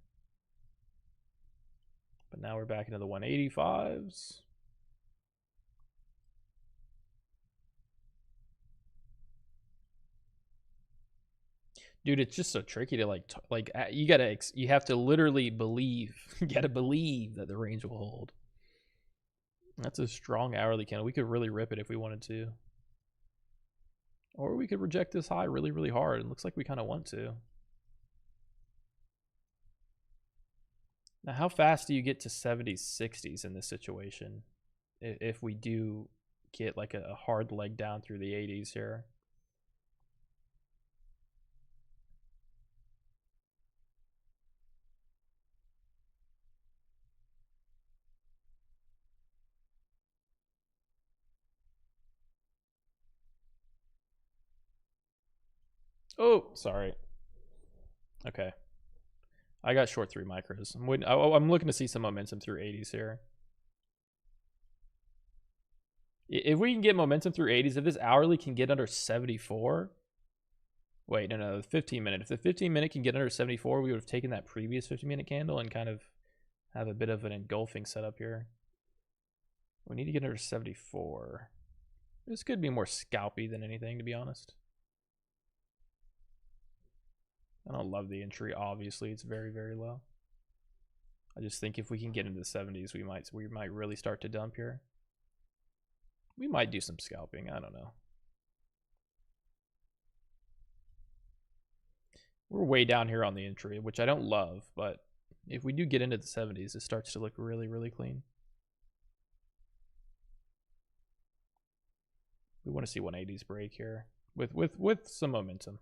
But now we're back into the 185s. Dude, it's just so tricky to you have to literally believe. You gotta believe that the range will hold. That's a strong hourly candle. We could really rip it if we wanted to. Or we could reject this high really, really hard. It looks like we kind of want to. Now, how fast do you get to 70s, 60s in this situation? If we do get like a hard leg down through the 80s here. Oh, sorry. Okay. I got short 3 micros. I'm looking to see some momentum through 80s here. If we can get momentum through 80s, if this hourly can get under 74. Wait, no, the 15 minute. If the 15 minute can get under 74, we would have taken that previous 15-minute candle and kind of have a bit of an engulfing setup here. We need to get under 74. This could be more scalpy than anything, to be honest. I don't love the entry, obviously. It's very, very low. I just think if we can get into the 70s, we might really start to dump here. We might do some scalping. I don't know. We're way down here on the entry, which I don't love, but if we do get into the 70s, it starts to look really, really clean. We want to see 180s break here with some momentum.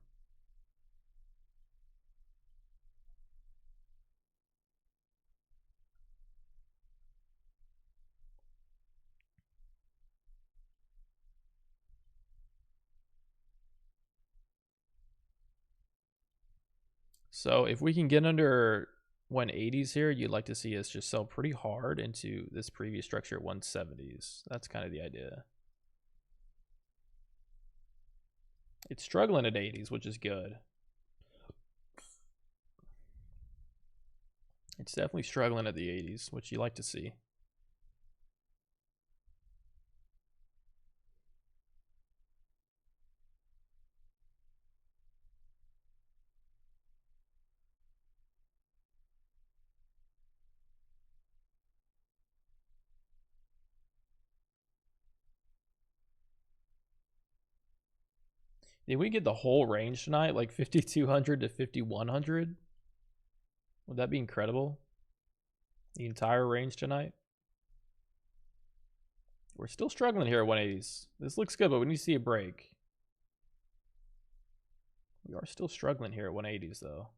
So if we can get under 180s here, you'd like to see us just sell pretty hard into this previous structure at 170s. That's kind of the idea. It's struggling at 80s, which is good. It's definitely struggling at the 80s, which you like to see. Did we get the whole range tonight, like 5,200 to 5,100? Would that be incredible? The entire range tonight? We're still struggling here at 180s. This looks good, but we need to see a break. We are still struggling here at 180s, though.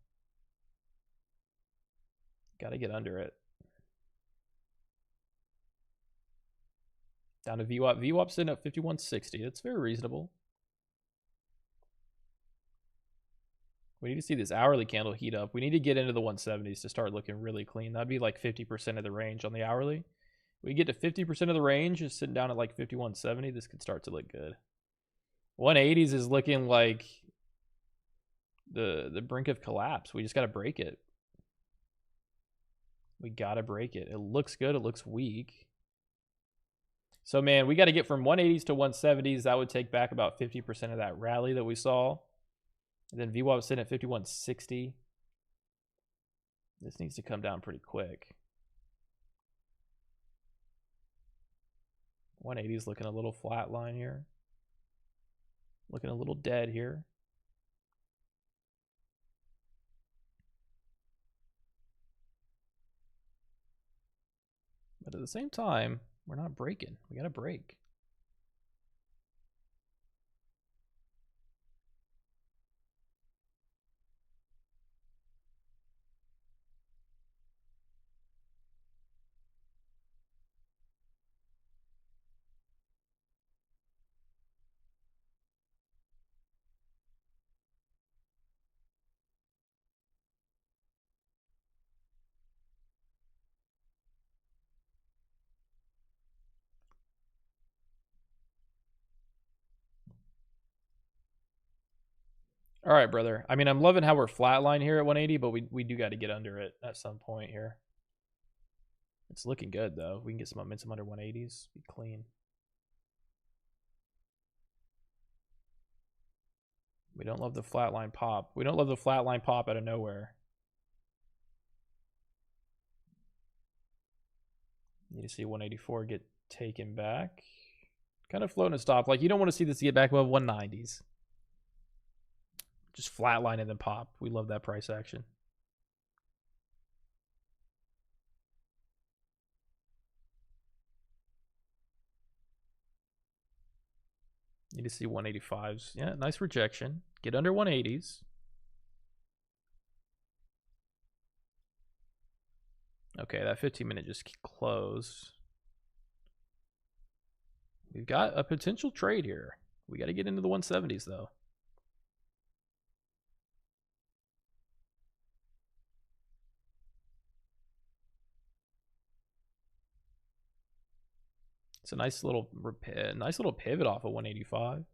Got to get under it. Down to VWAP. VWAP's sitting at 5160. That's very reasonable. We need to see this hourly candle heat up. We need to get into the 170s to start looking really clean. That'd be like 50% of the range on the hourly. We get to 50% of the range, just sitting down at like 5170. This could start to look good. 180s is looking like the brink of collapse. We just got to break it. We got to break it. It looks good. It looks weak. So, man, we got to get from 180s to 170s. That would take back about 50% of that rally that we saw. And then VWAP sitting at 5160. This needs to come down pretty quick. 180 is looking a little flat line here. Looking a little dead here. But at the same time, we're not breaking. We got to break. All right, brother. I mean, I'm loving how we're flatline here at 180, but we do got to get under it at some point here. It's looking good, though. We can get some momentum under 180s. Be clean. We don't love the flatline pop. We don't love the flatline pop out of nowhere. Need to see 184 get taken back. Kind of floating a stop. Like, you don't want to see this get back above 190s. Just flatline and then pop. We love that price action. Need to see 185s. Yeah, nice rejection. Get under 180s. Okay, that 15-minute just closed. We've got a potential trade here. We got to get into the 170s, though. It's a nice little pivot off of 185.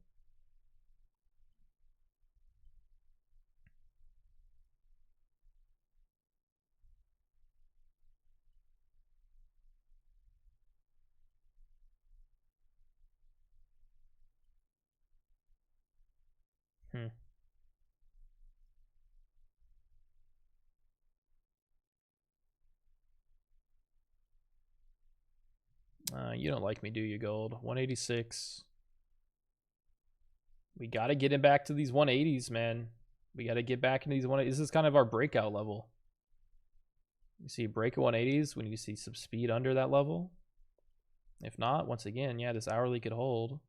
You don't like me, do you, Gold? 186. We got to get him back to these 180s, man. We got to get back into these 180s. This is kind of our breakout level. You see break at 180s when you see some speed under that level. If not, once again, yeah, this hourly could hold.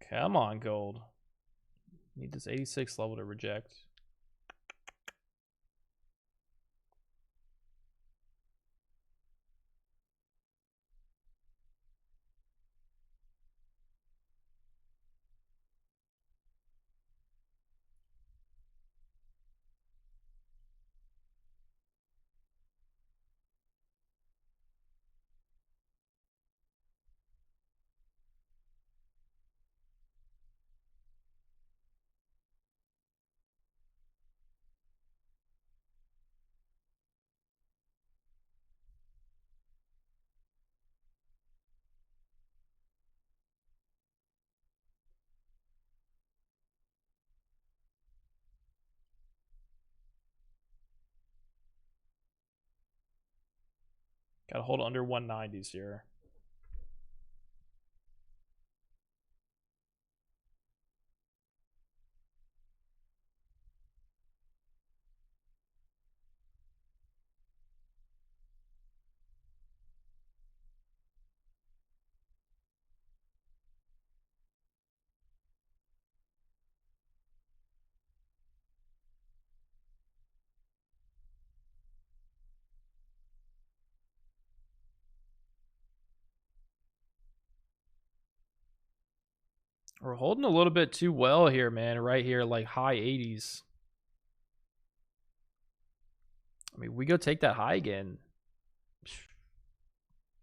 Come on, Gold. Need this 86 level to reject. Got to hold under 190s here. We're holding a little bit too well here, man. Right here, like high 80s. I mean, we go take that high again.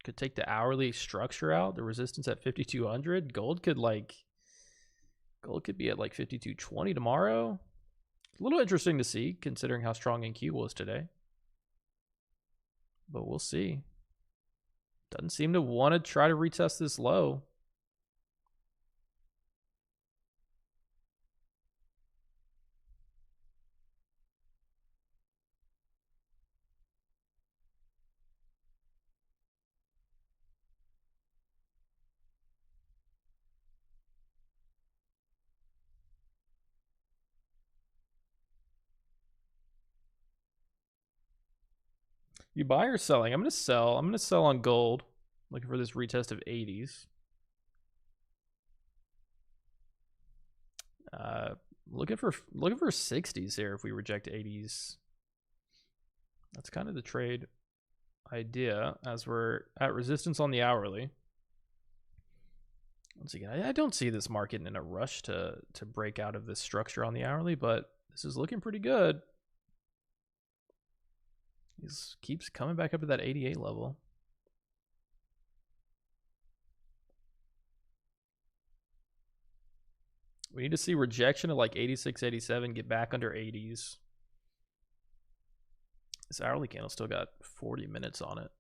Could take the hourly structure out. The resistance at 5,200. Gold could be at like 5,220 tomorrow. A little interesting to see, considering how strong NQ was today. But we'll see. Doesn't seem to want to try to retest this low. You buy or selling? I'm gonna sell. I'm gonna sell on gold. Looking for this retest of 80s. Looking for 60s here if we reject 80s. That's kind of the trade idea as we're at resistance on the hourly. Once again, I don't see this market in a rush to break out of this structure on the hourly, but this is looking pretty good. He keeps coming back up to that 88 level. We need to see rejection of like 86, 87, get back under 80s. This hourly candle still got 40 minutes on it.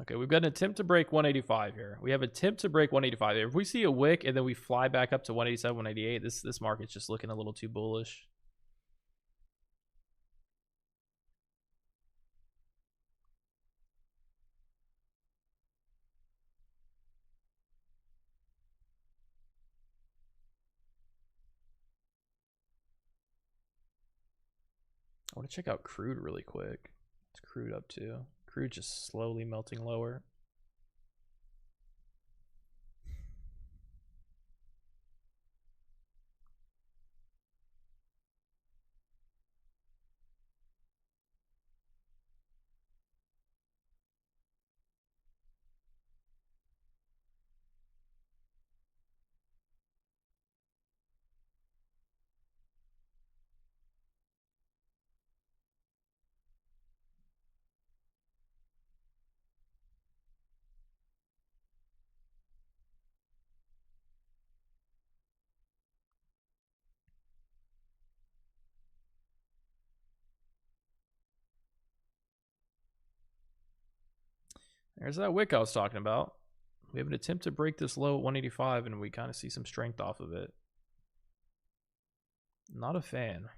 Okay, we've got an attempt to break 185 here. We have an attempt to break 185 here. If we see a wick and then we fly back up to 187, 188, this market's just looking a little too bullish. I want to check out Crude really quick. It's Crude up too. Crude just slowly melting lower. There's that wick I was talking about. We have an attempt to break this low at 185 and we kind of see some strength off of it. Not a fan.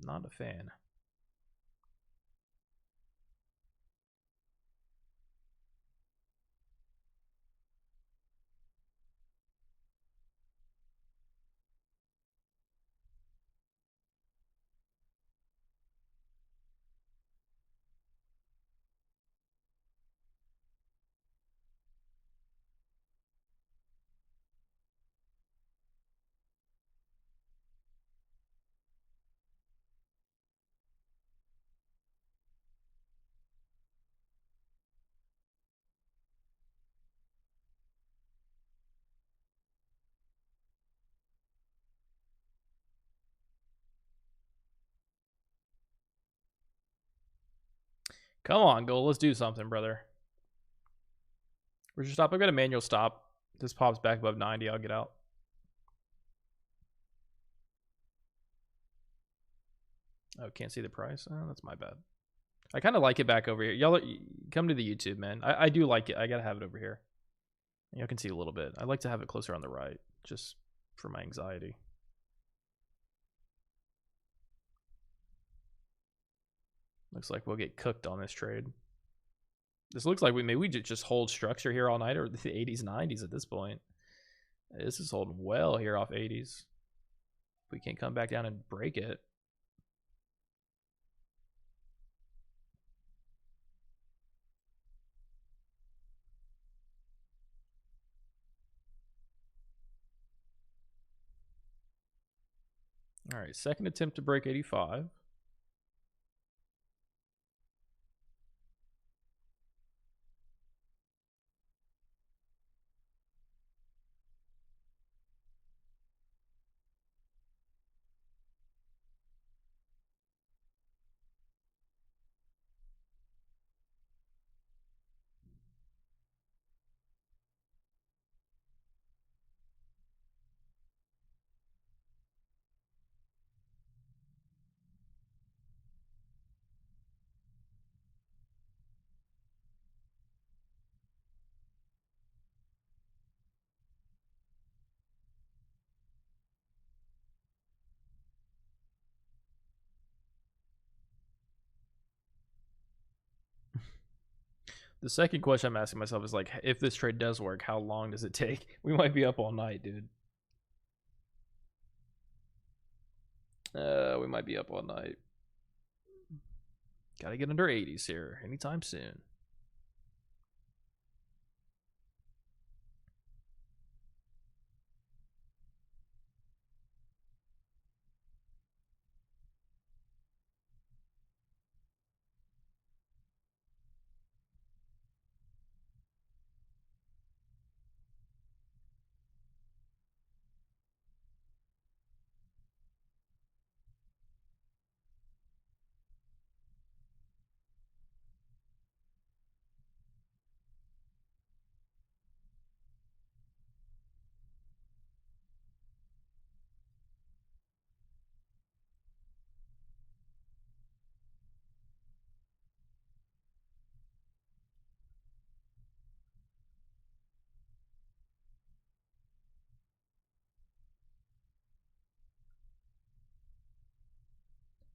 Not a fan. Come on, goal. Let's do something, brother. Where's your stop? I've got a manual stop. If this pops back above 90, I'll get out. Oh, can't see the price? Oh, that's my bad. I kind of like it back over here. Y'all come to the YouTube, man. I do like it. I got to have it over here. Yeah, I can see a little bit. I like to have it closer on the right, just for my anxiety. Looks like we'll get cooked on this trade. This looks like we just hold structure here all night, or the 80s, 90s at this point. This is holding well here off 80s. If we can't come back down and break it. All right, second attempt to break 85. The second question I'm asking myself is like, if this trade does work, how long does it take? We might be up all night, dude. We might be up all night. Gotta get under 80s here anytime soon.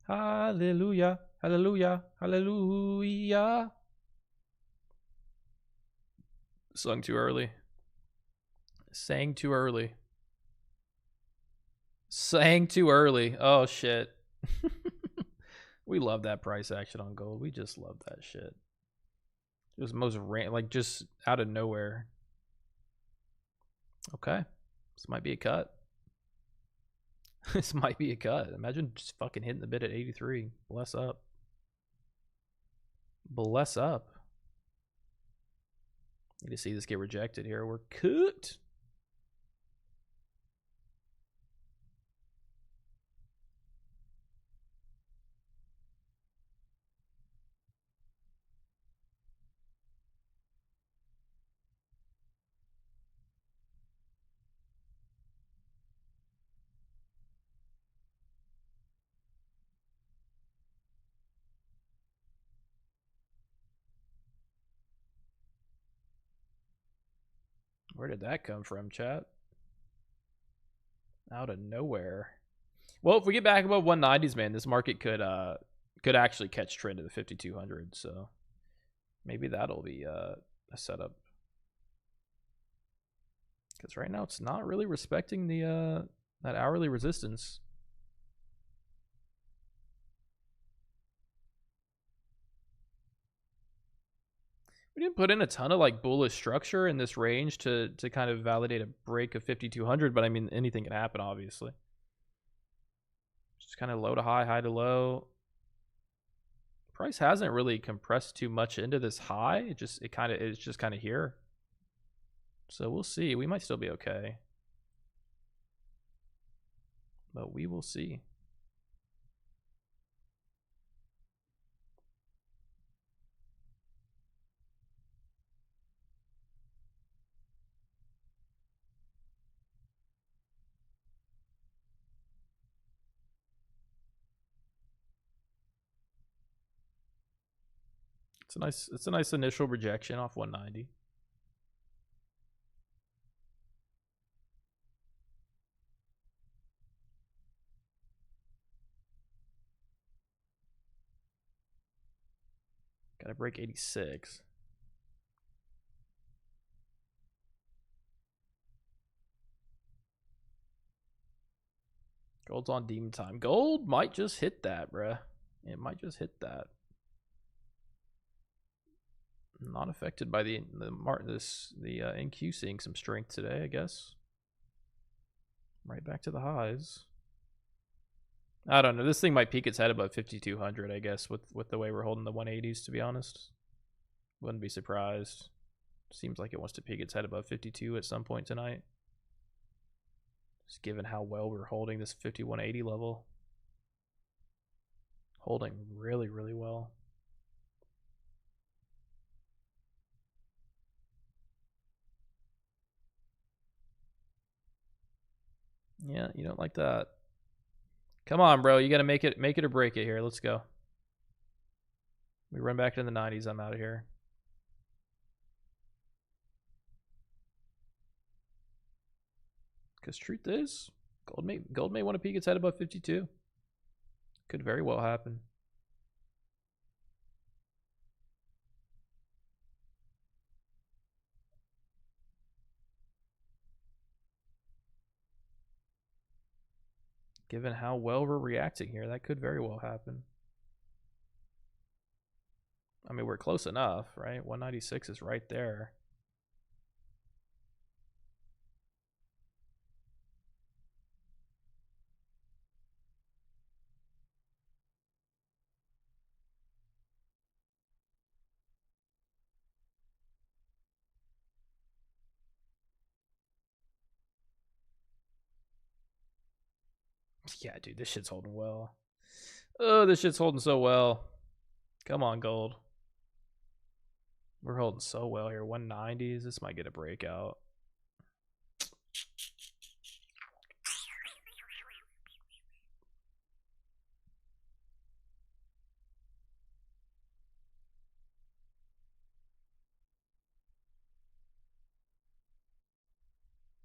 Hallelujah, hallelujah, hallelujah. Sung too early. Sang too early. Sang too early. Oh, shit. We love that price action on gold. We just love that shit. It was most like just out of nowhere. Okay. This might be a cut. This might be a cut. Imagine just fucking hitting the bid at 83. Bless up. Bless up. Need to see this get rejected here. We're cooked. Where did that come from, chat? Out of nowhere. Well, if we get back above 190s, man, this market could actually catch trend to the 5200. So maybe that'll be a setup. Because right now it's not really respecting the that hourly resistance. We didn't put in a ton of like bullish structure in this range to kind of validate a break of 5200, but I mean anything can happen, obviously. Just kind of low to high, high to low. Price hasn't really compressed too much into this high. It's just kind of here. So we'll see. We might still be okay, but we will see. It's a nice initial rejection off 190. Gotta break 86. Gold's on demon time. Gold might just hit that, bruh. It might just hit that. Not affected by the NQ seeing some strength today, I guess. Right back to the highs. I don't know. This thing might peek its head above 5,200, I guess, with the way we're holding the 180s, to be honest. Wouldn't be surprised. Seems like it wants to peek its head above 52 at some point tonight. Just given how well we're holding this 5180 level. Holding really, really well. Yeah, you don't like that. Come on, bro. You got to make it or break it here. Let's go. We run back to the 90s. I'm out of here. Because truth is, gold may want to peek its head above 52. Could very well happen. Given how well we're reacting here, that could very well happen. I mean, we're close enough, right? 196 is right there. Yeah, dude, this shit's holding well. Oh, this shit's holding so well. Come on, gold. We're holding so well here. 190s. This might get a breakout.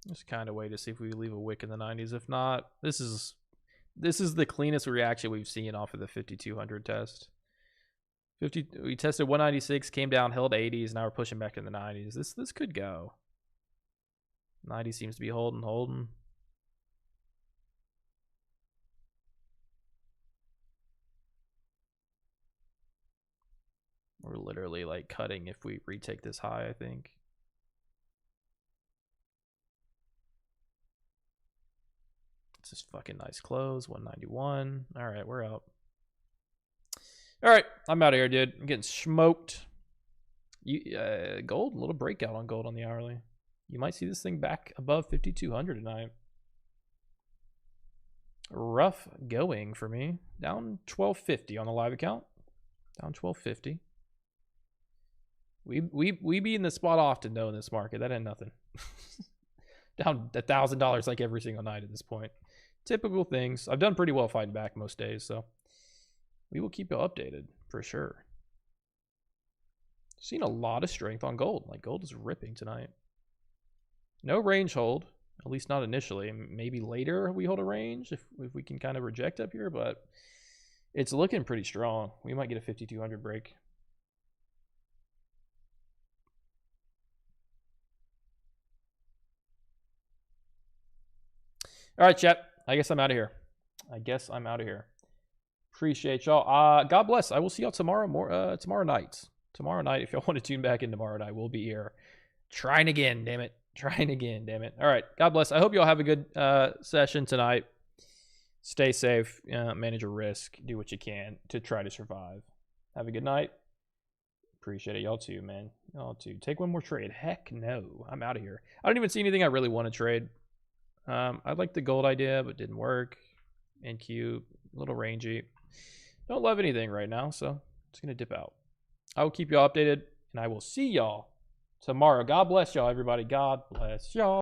Just kind of wait to see if we leave a wick in the 90s. If not, this is the cleanest reaction we've seen off of the 5200 test. We tested 196, came down, held 80s. Now we're pushing back in the 90s. This could go. 90 seems to be holding. We're literally like cutting if we retake this high, I think. It's just fucking nice close. 191. All right, we're out. All right, I'm out of here, dude. I'm getting smoked. Gold, a little breakout on gold on the hourly. You might see this thing back above 5,200 tonight. Rough going for me. Down 1250 on the live account. Down 1250. We be in the spot often though in this market. That ain't nothing. Down $1,000 like every single night at this point. Typical things. I've done pretty well fighting back most days, so we will keep you updated for sure. Seen a lot of strength on gold. Like gold is ripping tonight. No range hold, at least not initially. Maybe later we hold a range if we can kind of reject up here, but it's looking pretty strong. We might get a 5,200 break. All right, chat. I guess I'm out of here. Appreciate y'all. God bless. I will see y'all tomorrow. Tomorrow night. Tomorrow night. If y'all want to tune back in tomorrow night, we'll be here. Trying again, damn it. All right. God bless. I hope y'all have a good session tonight. Stay safe. Manage your risk. Do what you can to try to survive. Have a good night. Appreciate it. Y'all too, man. Y'all too. Take one more trade. Heck no. I'm out of here. I don't even see anything I really want to trade. I like the gold idea, but didn't work. NQ, a little rangy. Don't love anything right now, so it's going to dip out. I will keep you updated, and I will see y'all tomorrow. God bless y'all, everybody. God bless y'all.